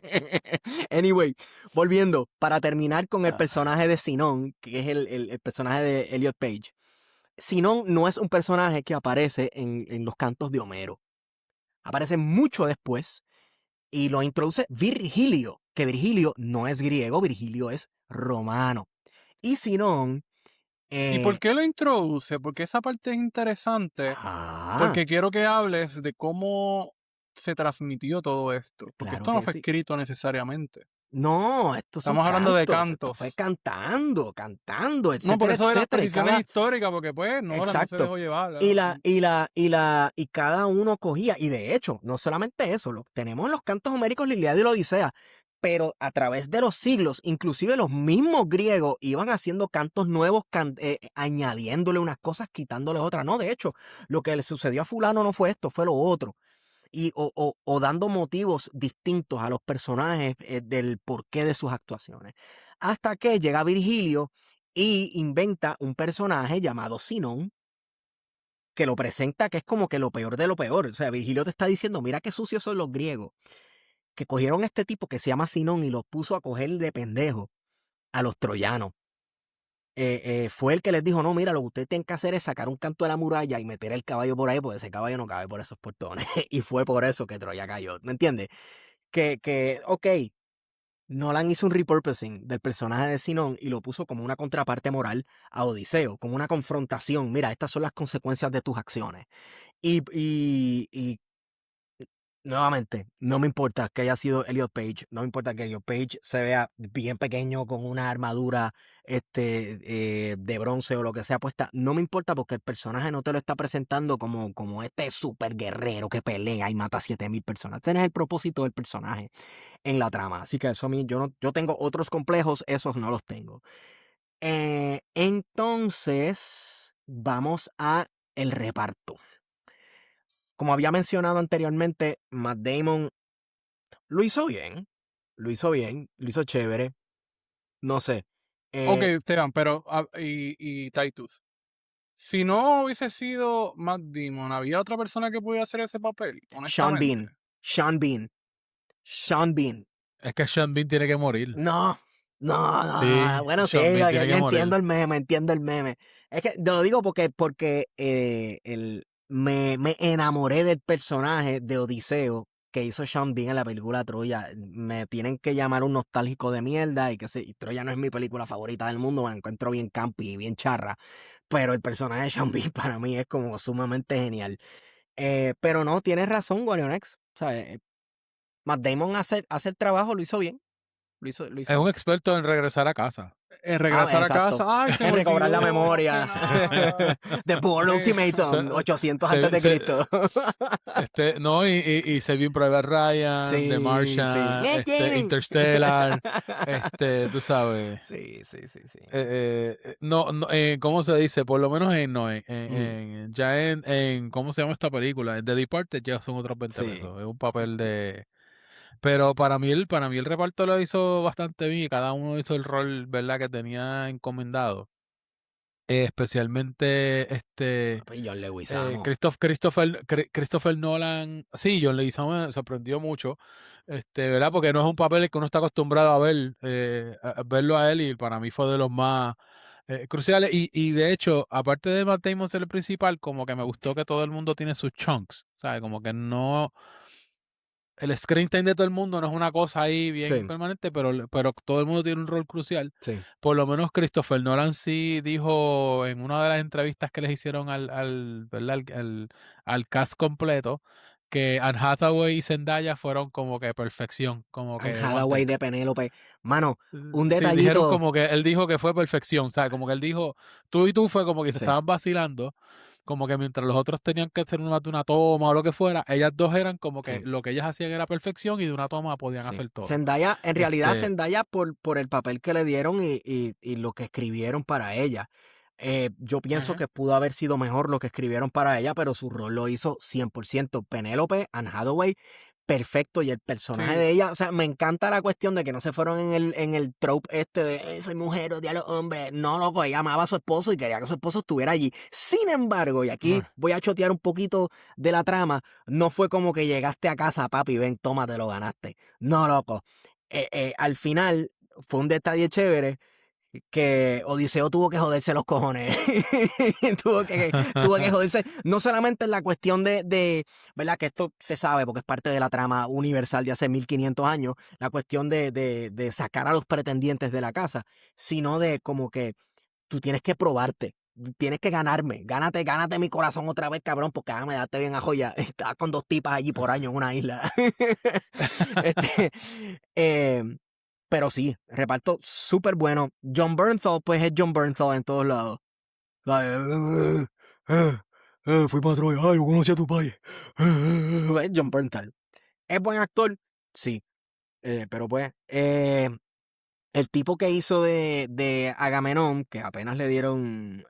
Anyway, volviendo, para terminar con el Ah, personaje de Sinon, que es el personaje de Elliot Page. Sinon no es un personaje que aparece en los cantos de Homero. Aparece mucho después y lo introduce Virgilio, que Virgilio no es griego, Virgilio es romano. Y Sinon, ¿Y por eh, qué lo introduce? Porque esa parte es interesante, ah, porque quiero que hables de cómo se transmitió todo esto, porque claro esto no que fue sí. escrito necesariamente. No, estos son Estamos hablando de cantos, esto fue cantos. cantando, No, por etcétera, eso de las etcétera. Y precisiones cada, históricas, porque pues Nolan no se exacto. dejó llevar. Y cada uno cogía, y de hecho, no solamente eso, lo tenemos en los cantos homéricos, la Ilíada y la Odisea, pero a través de los siglos, inclusive los mismos griegos iban haciendo cantos nuevos, añadiéndole unas cosas, quitándole otras. No, de hecho, lo que le sucedió a fulano no fue esto, fue lo otro. O dando motivos distintos a los personajes del porqué de sus actuaciones. Hasta que llega Virgilio y inventa un personaje llamado Sinón, que lo presenta que es como que lo peor de lo peor. O sea, Virgilio te está diciendo, mira qué sucios son los griegos, que cogieron a este tipo que se llama Sinón y los puso a coger de pendejo a los troyanos. Fue el que les dijo, no, mira, lo que ustedes tienen que hacer es sacar un canto de la muralla y meter el caballo por ahí, porque ese caballo no cabe por esos portones. Y fue por eso que Troya cayó. ¿Me entiendes? Ok, Nolan hizo un repurposing del personaje de Sinón y lo puso como una contraparte moral a Odiseo, como una confrontación. Mira, estas son las consecuencias de tus acciones. Y nuevamente, no me importa que haya sido Elliot Page, no me importa que Elliot Page se vea bien pequeño con una armadura de bronce o lo que sea puesta, no me importa porque el personaje no te lo está presentando como este super guerrero que pelea y mata a 7000 personas. Este no es el propósito del personaje en la trama, así que eso a mí, yo tengo otros complejos, esos no los tengo. Entonces, vamos a el reparto. Como había mencionado anteriormente, Matt Damon lo hizo bien. Lo hizo bien. Lo hizo chévere. No sé. Ok, Eh, Esteban, pero y Titus. Si no hubiese sido Matt Damon, ¿había otra persona que pudiera hacer ese papel? Sean Honestamente. Bean. Sean Bean. Sean Bean. es que Sean Bean tiene que morir. No. No, no, Sí, no. Bueno, sí, Sean Bean yo tiene que entiendo morir. el meme, entiendo el meme. Es que te lo digo porque me enamoré del personaje de Odiseo que hizo Sean Bean en la película Troya. Me tienen que llamar un nostálgico de mierda y Troya no es mi película favorita del mundo, me la encuentro bien campi y bien charra. Pero el personaje de Sean Bean para mí es como sumamente genial. Pero no, tienes razón, Warrior X. O sea, Matt Damon hace el trabajo, lo hizo bien. Lo hizo Es un bien. experto en regresar a casa. Regresar a Exacto. casa. Ay, se me En recobrar la olvidó memoria. cenar. The Bourne Ultimatum, Se- 800 antes de se- Cristo. no, y Saving Private Ryan, The Sí, sí. Martian, Interstellar, tú sabes. Sí, sí, sí, sí. ¿Cómo se dice? Por lo menos Ujú. ¿cómo se llama esta película? En The Departed ya son otros 20 Sí. pesos. Es un papel de... Pero para mí el reparto lo hizo bastante bien y cada uno hizo el rol, ¿verdad? Que tenía encomendado. Especialmente Papi, John Leguizamo. Christopher Nolan. Sí, John Leguizamo me sorprendió mucho, ¿verdad? Porque no es un papel que uno está acostumbrado a ver, a verlo a él, y para mí fue de los más cruciales. Y de hecho, aparte de Matt Damon ser el principal, como que me gustó que todo el mundo tiene sus chunks, ¿sabes? Como que no, el screen time de todo el mundo no es una cosa ahí bien Sí, permanente, pero todo el mundo tiene un rol crucial. sí. Por lo menos Christopher Nolan sí dijo en una de las entrevistas que les hicieron ¿verdad? al cast completo, que Anne Hathaway y Zendaya fueron como que perfección, como Anne que one Hathaway take. de Penélope. Mano, un Sí, dijeron detallito. como que él dijo que fue perfección, ¿sabes? Como que él dijo, tú y tú fue como que se Sí, estaban vacilando, como que mientras los otros tenían que hacer una toma o lo que fuera, ellas dos eran como que sí, lo que ellas hacían era perfección y de una toma podían sí. hacer todo. Zendaya, en realidad, Este, Zendaya por el papel que le dieron y lo que escribieron para ella. Yo pienso Ajá. que pudo haber sido mejor lo que escribieron para ella, pero su rol lo hizo 100%. Penélope, Anne Hathaway, perfecto. Y el personaje Sí, de ella, o sea, me encanta la cuestión de que no se fueron en el trope este de soy mujer, odio a los hombres. No, loco, ella amaba a su esposo y quería que su esposo estuviera allí. Sin embargo, y aquí ah, voy a chotear un poquito de la trama, no fue como que llegaste a casa, papi, ven, toma, te lo ganaste. No, loco. Al final fue un detalle chévere que Odiseo tuvo que joderse los cojones. tuvo que joderse, no solamente en la cuestión ¿verdad? Que esto se sabe porque es parte de la trama universal de hace 1500 años, la cuestión de sacar a los pretendientes de la casa, sino de como que tú tienes que probarte. Tienes que ganarme, gánate mi corazón otra vez, cabrón, porque me daste bien a joya. Estás con 2 tipas allí por año en una isla. este, eh, pero sí, reparto súper bueno. John Bernthal, pues es John Bernthal en todos lados. Fui para Troya, ay, yo conocí a tu país. Es John Bernthal. ¿Es buen actor? Sí. Pero pues, el tipo que hizo de Agamenón, que apenas le dieron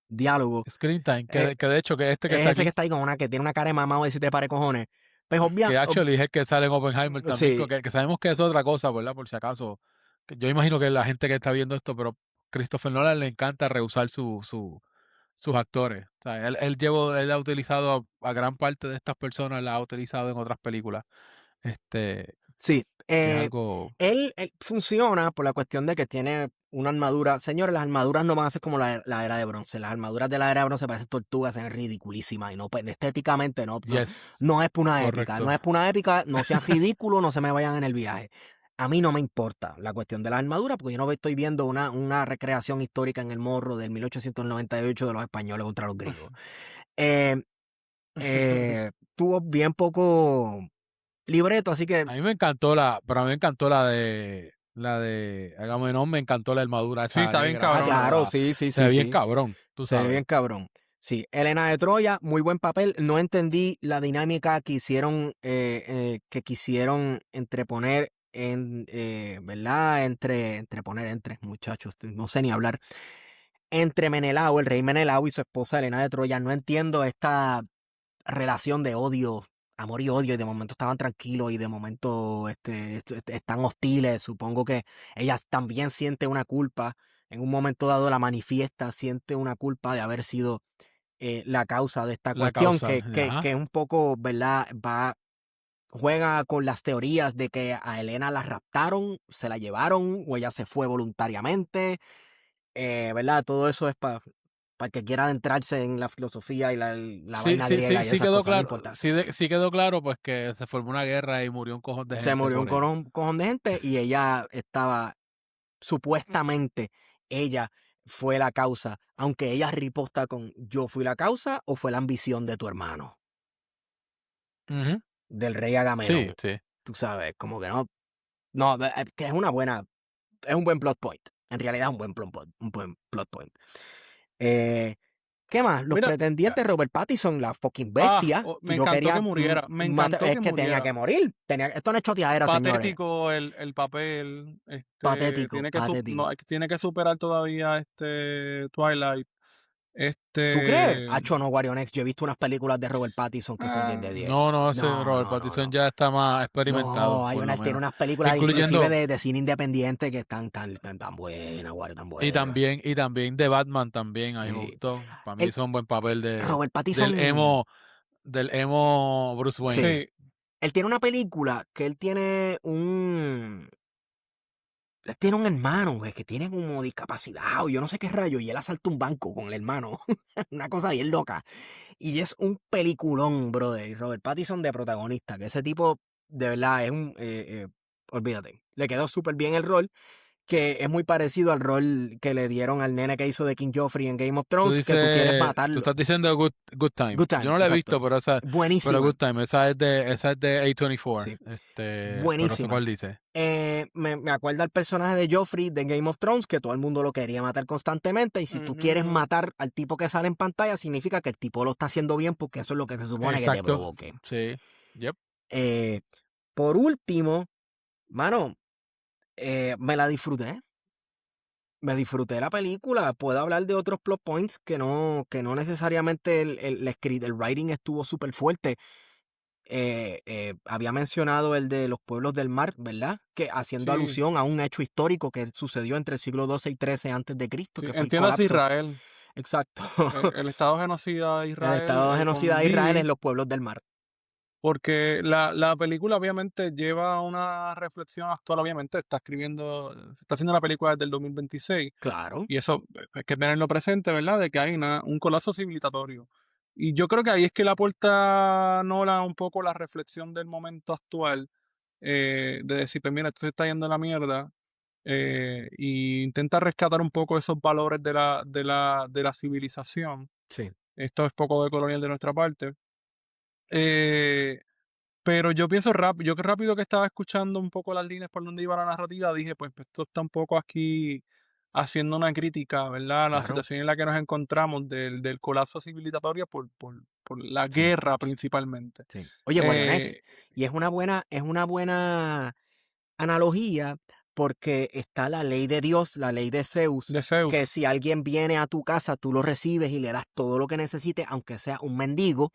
diálogo, Screen Time, eh, que de hecho que que es está ese que aquí, está ahí con una que tiene una cara de mamá de si te pare cojones. Pues que actually es el que sale en Oppenheimer también, sí, que sabemos que es otra cosa, ¿verdad? Por si acaso. Que yo imagino que la gente que está viendo esto, pero Christopher Nolan le encanta rehusar sus actores. O sea, él ha utilizado a gran parte de estas personas, la ha utilizado en otras películas. sí. Que es algo... Él funciona por la cuestión de que tiene una armadura. Señores, las armaduras no van a ser como la era de bronce. Las armaduras de la era de bronce parecen tortugas, se ven ridiculísimas y no, pues, estéticamente Yes, no es para una épica. No correcto. es para una épica, no sean ridículos, no se me vayan en el viaje. A mí no me importa la cuestión de la armadura porque yo no estoy viendo una recreación histórica en el morro del 1898 de los españoles contra los griegos. Eh, Tuvo bien poco libreto, así que A mí me encantó pero a mí me encantó la de Agamenón, me encantó la armadura sí, esa está bien negra, cabrona. claro, toda, sí, sí, se sí, ve bien sí. cabrón, tú Se ve bien sabes. cabrón. Sí, Elena de Troya, muy buen papel. No entendí la dinámica que quisieron entreponer ¿verdad? Entre muchachos, no sé ni hablar. Entre Menelao, el rey Menelao y su esposa Elena de Troya. No entiendo esta relación de odio, amor y odio, y de momento estaban tranquilos y de momento están hostiles. Supongo que ella también siente una culpa. En un momento dado la manifiesta, siente una culpa de haber sido la causa de esta La cuestión, causa, que ajá. es un poco, ¿verdad? Juega con las teorías de que a Elena la raptaron, se la llevaron o ella se fue voluntariamente, ¿verdad? Todo eso es para el que quiera adentrarse en la filosofía y la Sí, vaina sí, sí, griega y sí esas quedó cosas, no claro, importa. sí quedó claro pues que se formó una guerra y murió un cojón de Se gente murió un por ella. cojón de gente y ella estaba, supuestamente, ella fue la causa, aunque ella riposta con yo fui la causa o fue la ambición de tu hermano, Ujú. del rey Sí, Agamenón. sí. Tú sabes, como que no, que es un buen plot point. En realidad es un buen plot point. ¿Qué más? Los Mira, pretendientes, Robert Pattinson, la fucking bestia, que me yo encantó quería que muriera. Me encantó es que que tenía que muriera. morir. Esto no es choteadera, señores. Patético el papel. Patético, patético. Tiene que superar todavía Twilight. ¿Tú crees? Este. Hacho, no, Guarionex. Yo he visto unas películas de Robert Pattinson que son 10 de ah, 10. No, ese No, Robert no, no, Pattinson no. ya está más experimentado, No, por lo él tiene menos. unas películas inclusive Incluyendo, de cine independiente que están tan buenas, Guario, tan buenas. y también de Batman también, a mí me Sí. gustó. Para mí El, hizo un buen papel Robert del Pattinson, emo, Bruce Wayne. sí. sí, Él tiene una película que él tiene un hermano, güey, que tiene como discapacidad o yo no sé qué rayo, y él asalta un banco con el hermano. Una cosa bien loca. Y es un peliculón, brother. Y Robert Pattinson de protagonista, que ese tipo, de verdad, olvídate. Le quedó súper bien el rol, que es muy parecido al rol que le dieron al nene que hizo de King Joffrey en Game of Thrones, que tú quieres Tú matarlo. estás diciendo Good Time. Good Yo Time, no la he exacto. visto, pero Buenísima. Good Time, esa es de A24. Sí, Pero no sé buenísima. cuál dice. Me acuerda al personaje de Joffrey de Game of Thrones, que todo el mundo lo quería matar constantemente, y si tú quieres ujú, matar al tipo que sale en pantalla, significa que el tipo lo está haciendo bien, porque eso es lo que se supone que te Exacto. provoque. Sí. Yep. Por último, mano, me la disfruté. Me disfruté la película. Puedo hablar de otros plot points que no necesariamente el writing estuvo súper fuerte. Había mencionado el de los pueblos del mar, ¿verdad? Que haciendo sí, alusión a un hecho histórico que sucedió entre el siglo XII y XIII antes de Cristo, sí. que fue el Entiendas colapso. Israel. Exacto. El Estado genocida de El Israel estado de genocida con de Israel en Bibi. los pueblos del mar. Porque la película obviamente lleva una reflexión actual, obviamente, se está haciendo una película desde el 2026 Claro. y eso hay que tenerlo presente, ¿verdad? De que hay un colapso civilizatorio. Y yo creo que ahí es que le aporta Nolan un poco la reflexión del momento actual, de decir, pues mira, esto se está yendo a la mierda, y intenta rescatar un poco esos valores de la civilización. Sí. Esto es poco de colonial de nuestra parte. Eh, pero yo pienso rápido, yo que rápido que estaba escuchando un poco las líneas por donde iba la narrativa, dije, pues esto está un poco aquí haciendo una crítica, ¿verdad? A la Claro. situación en la que nos encontramos del colapso civilizatorio por la Sí. guerra principalmente. Sí. Oye, Guarionex, Eh, y es una buena analogía porque está la ley de Dios, la ley de Zeus, de que Zeus. si alguien viene a tu casa, tú lo recibes y le das todo lo que necesite, aunque sea un mendigo.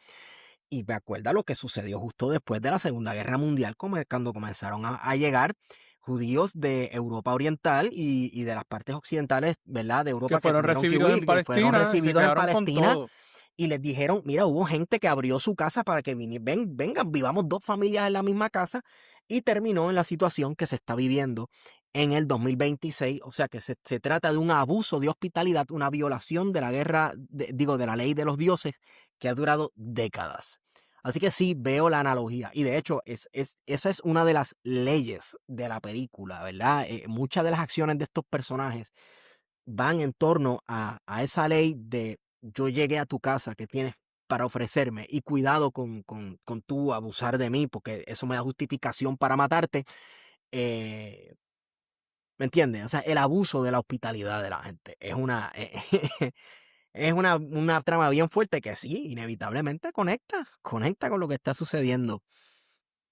Y me acuerda lo que sucedió justo después de la Segunda Guerra Mundial, cuando comenzaron a llegar judíos de Europa Oriental y de las partes occidentales, ¿verdad? De Que Europa que fueron tuvieron que recibidos en huir, que fueron Palestina y se recibidos en quedaron con Palestina todo. y les dijeron, mira, hubo gente que abrió su casa para que vengan, vivamos dos familias en la misma casa y terminó en la situación que se está viviendo en el 2026. O sea que se trata de un abuso de hospitalidad, una violación de la guerra, de la ley de los dioses que ha durado décadas. Así que sí, veo la analogía. Y de hecho, esa es una de las leyes de la película, ¿verdad? Muchas de las acciones de estos personajes van en torno a esa ley de yo llegué a tu casa, que tienes para ofrecerme? Y cuidado con tú abusar de mí, porque eso me da justificación para matarte. Eh, ¿Me entiendes? O sea, el abuso de la hospitalidad de la gente es es una trama bien fuerte que sí, inevitablemente conecta con lo que está sucediendo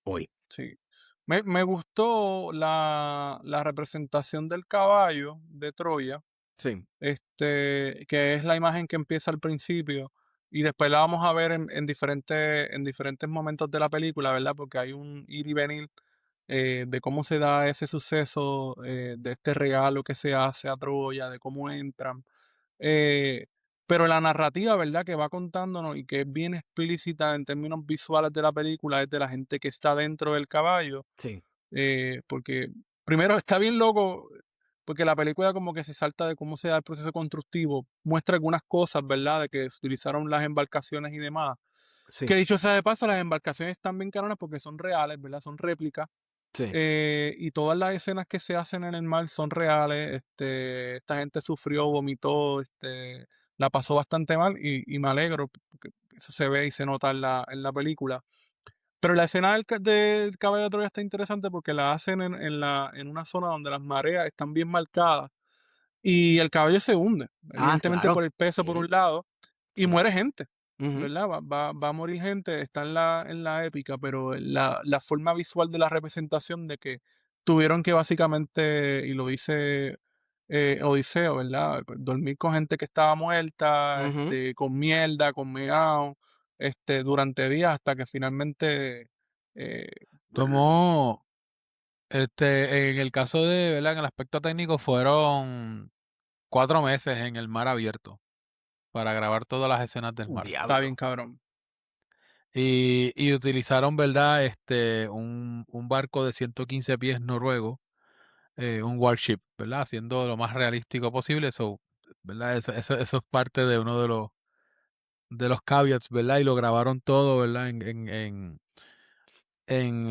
hoy. Sí. Me gustó la representación del caballo de Troya, Sí, que es la imagen que empieza al principio y después la vamos a ver en diferentes momentos de la película, ¿verdad? Porque hay un ir y venir, de cómo se da ese suceso, de este regalo que se hace a Troya, de cómo entran. Eh, pero la narrativa, ¿verdad? Que va contándonos y que es bien explícita en términos visuales de la película es de la gente que está dentro del caballo, sí, porque primero está bien loco, porque la película como que se salta de cómo se da el proceso constructivo, muestra algunas cosas, ¿verdad? De que se utilizaron las embarcaciones y demás. Que sí, dicho sea de paso, las embarcaciones están bien caronas porque son reales, ¿verdad? Son réplicas. Sí. y todas las escenas que se hacen en el mar son reales. Esta gente sufrió, vomitó, la pasó bastante mal y me alegro porque eso se ve y se nota en la película. Pero la escena del caballo de Troya está interesante porque la hacen en una zona donde las mareas están bien marcadas y el caballo se hunde, Ah, evidentemente claro. por el peso por Sí, un lado, y sí. muere gente, Ujú. ¿verdad? Va a morir gente, está en la épica, pero la forma visual de la representación de que tuvieron que básicamente, y lo dice Odiseo, ¿verdad? Pues, dormir con gente que estaba muerta, Ujú. con mierda, con meao, durante días hasta que finalmente eh, Tomó, en el caso de, ¿verdad? En el aspecto técnico fueron 4 meses en el mar abierto para grabar todas las escenas del mar. está Diablo. bien cabrón. Y utilizaron, ¿verdad? Un barco de 115 pies noruego, un warship, ¿verdad? Haciendo lo más realístico posible. Eso, ¿verdad? Eso es parte de uno de los caveats, ¿verdad? Y lo grabaron todo, ¿verdad? En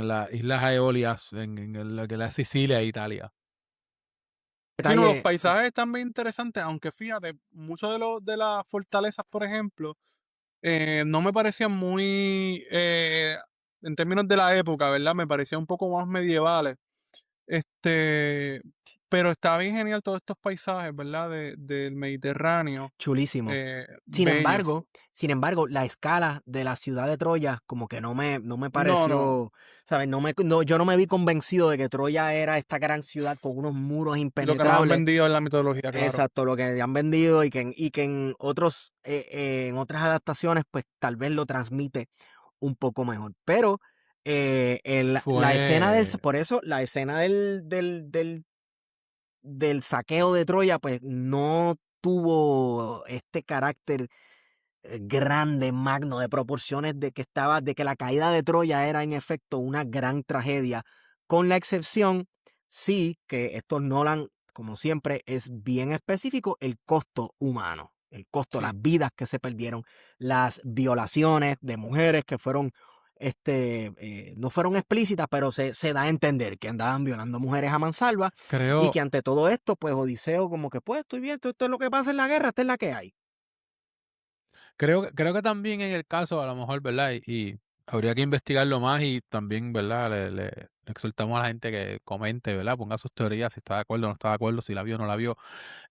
las Islas Eolias, lo que es Sicilia, Italia. Sí, no, los Detalle. paisajes están bien interesantes, aunque fíjate, muchos de las fortalezas, por ejemplo, no me parecían muy, en términos de la época, ¿verdad? Me parecían un poco más medievales. Este, pero está bien genial todos estos paisajes, ¿verdad? Del Mediterráneo, Chulísimo. Sin bellos. embargo, sin embargo, la escala de la ciudad de Troya como que no me No, no, pareció, ¿sabes? Yo no me vi convencido de que Troya era esta gran ciudad con unos muros lo que nos han impenetrables. vendido en la mitología, claro. Exacto, lo que han vendido y que en otras adaptaciones, pues tal vez lo transmite un poco mejor. Pero la escena Fue, por eso, la escena del saqueo de Troya, pues no tuvo este carácter grande, magno, de proporciones de que la caída de Troya era en efecto una gran tragedia, con la excepción, sí, que esto Nolan, como siempre, es bien específico, el costo humano, el costo, las Sí. vidas que se perdieron, las violaciones de mujeres que fueron, no fueron explícitas, pero se da a entender que andaban violando mujeres a mansalva y creo, que ante todo esto, pues Odiseo como que, pues estoy bien, esto es lo que pasa en la guerra, esta es la que hay. creo que también en el caso, a lo mejor, ¿verdad? Y habría que investigarlo más y también, ¿verdad? Le exhortamos a la gente que comente, ¿verdad? Ponga sus teorías, si está de acuerdo o no está de acuerdo, si la vio o no la vio.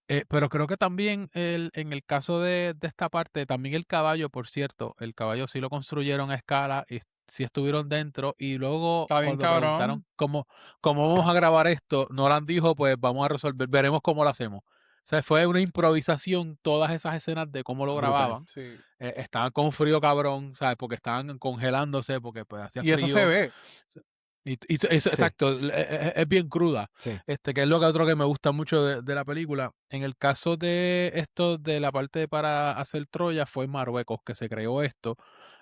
Pero creo que también en el caso de esta parte, también el caballo, por cierto, el caballo sí lo construyeron a escala y sí estuvieron dentro y luego Está bien cuando preguntaron cabrón, cómo vamos a grabar esto, Nolan dijo, pues vamos a resolver, veremos cómo lo hacemos. O sea, fue una improvisación todas esas escenas de cómo lo Brutal. grababan. sí. Estaban con frío cabrón, ¿sabes? Porque estaban congelándose, porque pues hacía Y eso se frío. ve. Eso, Sí, exacto, es bien cruda. sí. Que es lo que otro que me gusta mucho de la película. En el caso de esto, de la parte para hacer Troya, fue en Marruecos que se creó esto.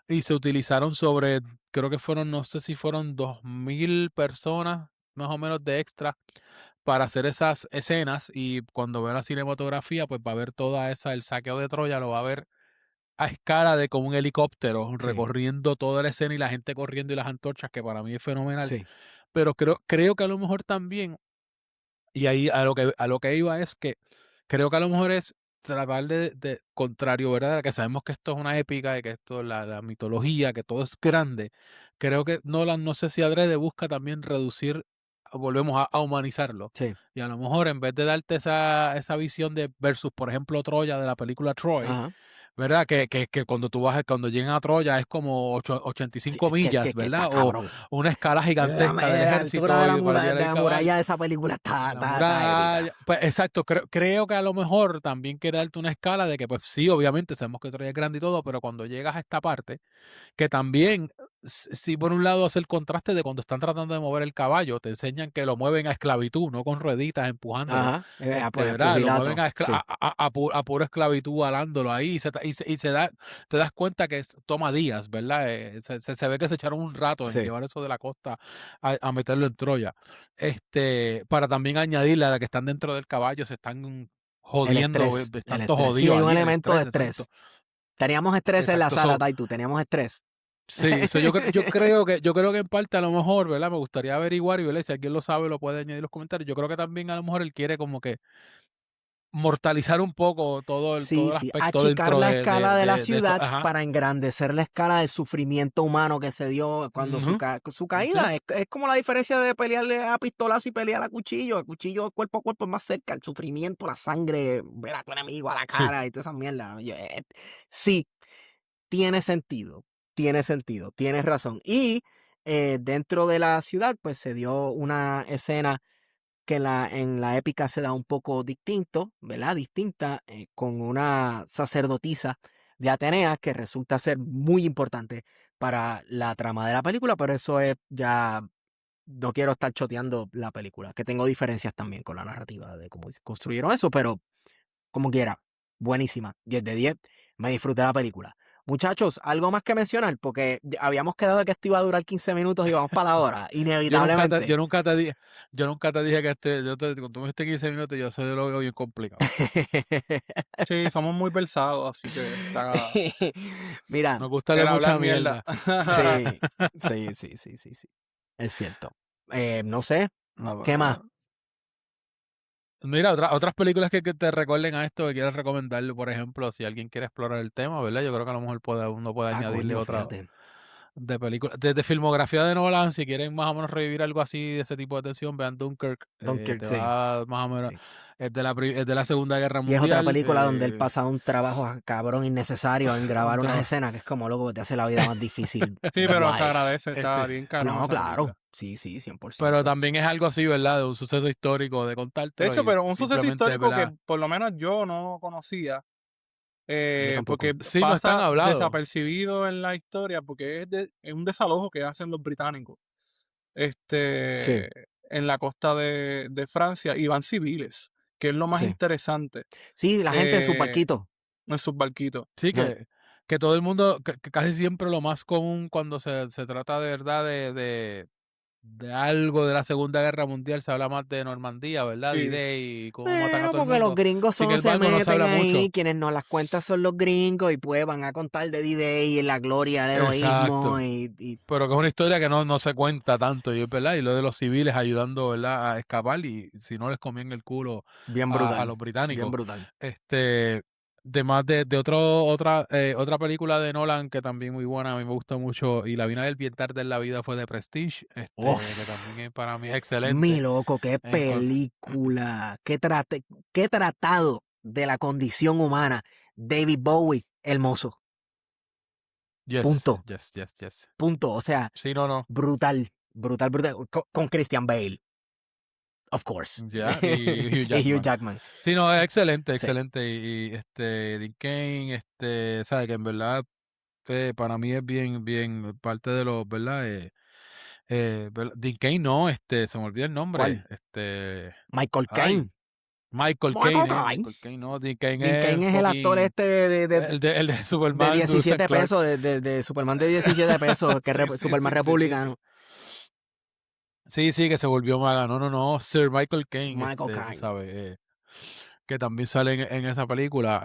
Y se utilizaron creo que fueron, no sé si fueron 2000 personas, más o menos de extra, para hacer esas escenas. Y cuando ve la cinematografía, pues va a ver toda esa, el saqueo de Troya, lo va a ver a escala de como un helicóptero Sí, recorriendo toda la escena y la gente corriendo y las antorchas, que para mí es fenomenal. sí. Pero creo que a lo mejor también, y ahí a lo que iba es que creo que a lo mejor es tratar de contrario, ¿verdad? Que sabemos que esto es una épica y que esto es la mitología, que todo es grande. Creo que Nolan, no sé si adrede busca también reducir, volvemos a humanizarlo. Sí. Y a lo mejor en vez de darte esa visión de versus, por ejemplo, Troya de la película Troy, Ajá. ¿verdad? Que cuando llegan a Troya es como Sí, 85 que millas, está ¿verdad? O cabrón. una escala gigantesca del La altura ejército de y para tirar de el la caballo. muralla de esa película está, La está épica. muralla, pues exacto, creo que a lo mejor también quiere darte una escala de que, pues sí, obviamente sabemos que Troya es grande y todo, pero cuando llegas a esta parte, que también, si por un lado hace el contraste de cuando están tratando de mover el caballo, te enseñan que lo mueven a esclavitud, no con rueditas empujándolo, Ajá. Pues ¿verdad? Lo mueven pugilato. Sí. a pura esclavitud alándolo ahí te das cuenta que toma días, ¿verdad? Se ve que se echaron un rato en Sí. llevar eso de la costa a meterlo en Troya. Para también añadirle a la que están dentro del caballo, se están El jodiendo, estrés. El están todos estrés. Sí, jodidos hay un allí, el elemento de estrés, exacto. estrés. Teníamos estrés en la Exacto, sala, Taitu. Teníamos estrés. Sí, eso yo creo que en parte a lo mejor, ¿verdad? Me gustaría averiguar y, ¿verdad? Si alguien lo sabe, lo puede añadir en los comentarios. Yo creo que también a lo mejor él quiere como que mortalizar un poco todo Sí, el sí, aspecto achicar dentro la escala de la de eso. ciudad Ajá. para engrandecer la escala del sufrimiento humano que se dio cuando Ujú. su Sí. caída. Es como la diferencia de pelearle a pistolazo y pelear a cuchillo. El cuchillo cuerpo a cuerpo es más cerca, el sufrimiento, la sangre, ver a tu enemigo a la cara y toda esa mierda. Sí, tiene sentido, tienes razón. Y dentro de la ciudad, pues se dio una escena que en la épica se da un poco distinto, ¿verdad? Distinta, con una sacerdotisa de Atenea que resulta ser muy importante para la trama de la película, pero eso es ya, no quiero estar choteando la película, que tengo diferencias también con la narrativa de cómo construyeron eso, pero como quiera, buenísima, 10 de 10, me disfruté la película. Muchachos, algo más que mencionar, porque habíamos quedado de que esto iba a durar 15 minutos y vamos para la hora, inevitablemente. Yo nunca te dije que cuando tú me dijiste 15 minutos, yo se lo veo bien complicado. Sí, somos muy versados, así que Mira, Nos gusta leer era hablar mucha mierda. mierda. sí, sí. Es cierto. No sé, No, ¿qué más? mira, otras películas que te recuerden a esto, que quieras recomendarle, por ejemplo, si alguien quiere explorar el tema, ¿verdad? Yo creo que a lo mejor uno puede Ah, añadirle coño, otra fíjate. de película. Desde filmografía de Nolan, si quieren más o menos revivir algo así de ese tipo de tensión, vean Dunkirk. Dunkirk, Te sí, va más o menos, sí. es de la Segunda Guerra Y es otra Mundial. película donde él pasa un trabajo cabrón innecesario en grabar una Entonces, escena que es como loco que te hace la vida más difícil. Sí, pero se Why? agradece, está este, bien cabrón No, esa claro. película. Sí, pero 100%. también es algo así, ¿verdad? De un suceso histórico, de De contártelo hecho, y pero un suceso simplemente, histórico que ¿verdad? por lo menos yo no conocía, Yo porque tampoco. Sí, no es tan pasa hablado. desapercibido en la historia, porque es un desalojo que hacen los británicos, Sí, este, en la costa de Francia, y van civiles, que es lo más sí. interesante, Sí, la gente en sus eh, barquitos. en sus barquitos. Sí, Eh, que todo el mundo, que casi siempre lo más común cuando se trata de verdad de algo de la Segunda Guerra Mundial, se habla más de Normandía, ¿verdad? De Sí, D-Day y cómo matan a Bueno, todo el porque los mundo. gringos Sin se embargo, no se meten habla ahí, mucho. quienes nos las cuentan son los gringos y pues van a contar de D-Day y la gloria, el heroísmo Exacto. y Pero que es una historia que no se cuenta tanto, y es verdad, y lo de los civiles ayudando, ¿verdad? A escapar y si no les comían el culo bien a brutal, los bien británicos. brutal. Este, otra película de Nolan que también muy buena, a mí me gusta mucho, y la vine a ver bien tarde en la vida, fue The Prestige, que también Uf, para mí es mi excelente. loco, qué En cuan- película, qué tratado de la condición humana. David Bowie, hermoso, Yes, punto, yes, yes, yes. punto. O sea, Sí, no. brutal, con Christian Bale, of course, Ya, y Hugh y Hugh Jackman. Jackman, Sí, no, es excelente, sí. excelente. Y Dean Cain, sabe que en verdad para mí es bien parte de los, ¿verdad? Dean Cain no, se me olvida el nombre. ¿Cuál? Michael Caine. Michael Caine. Michael Caine no, Dean Cain Dean es Caine es el actor fucking, este el de de Superman, Lewis and 17 Clark. pesos, de Superman de 17 pesos, que es Superman Sí. republicano. Sí, que se volvió maga. No, Sir Michael Caine, Michael tú Caine. sabes, que también sale en esa película.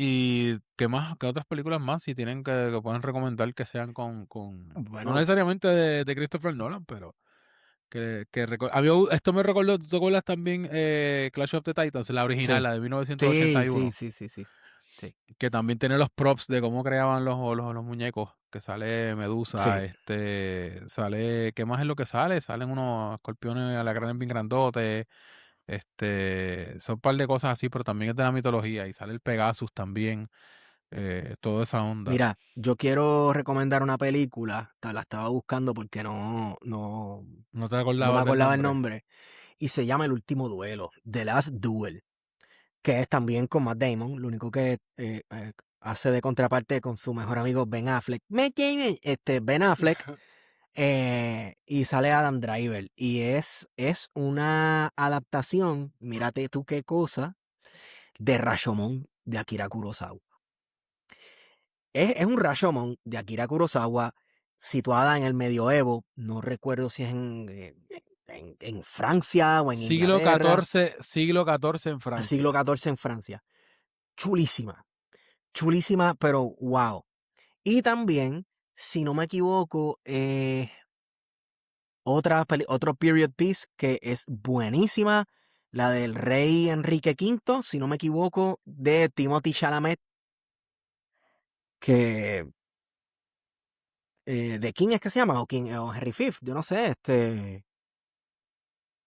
¿Y qué más? ¿Qué otras películas más? Si tienen que pueden recomendar que sean no Bueno, necesariamente de Christopher Nolan, pero a mí esto me recordó, ¿tú te acuerdas también Clash of the Titans, la original, sí. la de Sí, sí, 1981? sí, sí, sí. Sí. Que también tiene los props de cómo creaban los muñecos, que sale Medusa, Sí. ¿qué más es lo que sale? Salen unos escorpiones alacranes bien grandotes, son un par de cosas así, pero también es de la mitología, y sale el Pegasus también, toda esa onda. Mira, yo quiero recomendar una película. La estaba buscando porque ¿No te no me acordabas del acordaba el nombre? nombre. Y se llama El Último Duelo, The Last Duel, que es también con Matt Damon. Lo único que hace de contraparte con su mejor amigo Ben Affleck. Ben Affleck. Y sale Adam Driver. Y es una adaptación, mírate tú qué cosa, de Rashomon de Akira Kurosawa. Es un Rashomon de Akira Kurosawa situada en el medioevo. No recuerdo si es en Francia o en Siglo Inglaterra. XIV en Siglo Francia. XIV en Francia. Chulísima. Chulísima, pero wow. Y también si no me equivoco, otro period piece que es buenísima, la del rey Enrique V, si no me equivoco, de Timothy Chalamet, que de King es que se llama, o Henry V, yo no sé,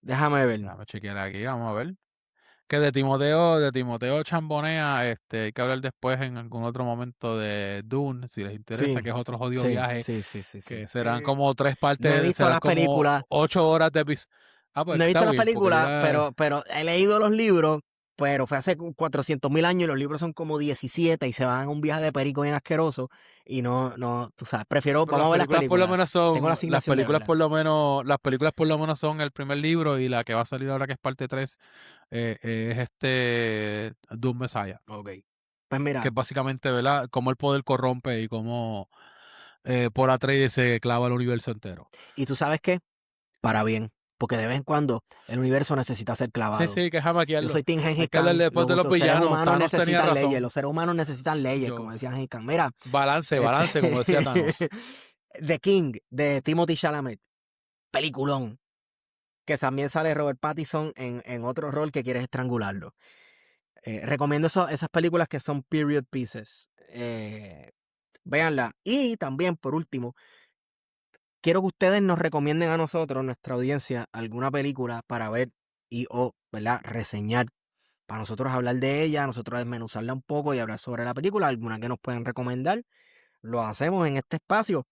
déjame ver. Déjame chequear aquí, vamos a ver. Que de Timoteo Chambonea, hay que hablar después en algún otro momento de Dune, si les interesa, Sí, que es otro jodido sí, viaje, sí. que serán Sí. como 3 No he partes, visto serán las como películas, 8 horas de episodio. Ah, pues no he está visto las bien, porque yo películas, la... pero he leído los libros, pero fue hace 400.000 años y los libros son como 17 y se van a un viaje de perico bien asqueroso y no, tú sabes, prefiero, Pero vamos las a ver las películas por lo películas. menos Tengo la son, asignación de verlas. las películas por lo menos son el primer libro y la que va a salir ahora que es parte 3 es Doom Messiah, Ok. Pues que mira, es básicamente, ¿verdad? Cómo el poder corrompe y cómo por Atreides se clava el universo entero. ¿y tú sabes qué? Para bien, porque de vez en cuando el universo necesita ser Sí, clavado. sí, que es Yo hamaquearlo. soy Team Hay Gengis que hablar Khan. después de los Los seres villanos. humanos Thanos tenía necesitan leyes. razón. Los seres humanos necesitan leyes, como Yo, decía Gengis Khan. Mira, balance, como decía Thanos. The King, de Timothy Chalamet. Peliculón. Que también sale Robert Pattinson en otro rol que quieres estrangularlo. Recomiendo esas películas que son period pieces. Véanla. Y también, por último, quiero que ustedes nos recomienden a nosotros, nuestra audiencia, alguna película para ver ¿verdad? Reseñar. Para nosotros hablar de ella, nosotros desmenuzarla un poco y hablar sobre la película. Alguna que nos pueden recomendar. Lo hacemos en este espacio.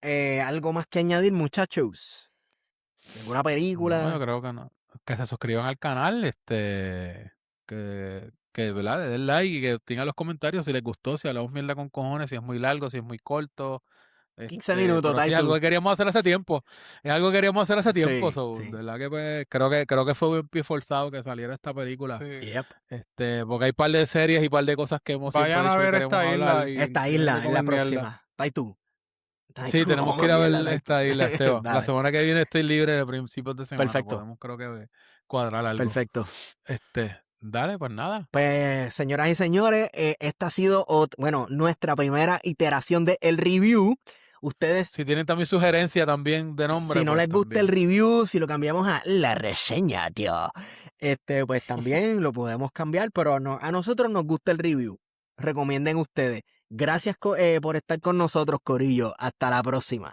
¿Algo más que añadir, muchachos? ¿Alguna No, yo película? creo que no. Que se suscriban al canal, ¿verdad? Le den like y que tengan los comentarios si les gustó, si hablamos mierda con cojones, si es muy largo, si es muy corto. 15 minutos, Pero sí, es algo Taitu. que queríamos hacer hace tiempo. Es algo que queríamos hacer hace tiempo. Sí, So, de sí. verdad que pues, creo que fue un pie forzado que saliera esta película. Sí. Yep. Porque hay par de series y par de cosas que hemos siempre Vayan a dicho que ver queremos esta hablar. isla y Esta dejen de isla es la comer mierda. próxima. Taitu. Sí, Taitu, no tenemos que comas ir a ver mierda, Taitu. esta isla, Esteban. La Dale. semana que viene estoy libre de principios de semana. Perfecto, Podemos creo que cuadrar algo. perfecto. Dale, pues nada. Pues, señoras y señores, esta ha sido, nuestra primera iteración de el review. Ustedes, Si tienen también sugerencia también de nombre, si no pues les gusta el también. review, si lo cambiamos a la reseña, tío, pues también lo podemos cambiar, pero a nosotros nos gusta el review. Recomienden ustedes. Gracias por estar con nosotros, Corillo. Hasta la próxima.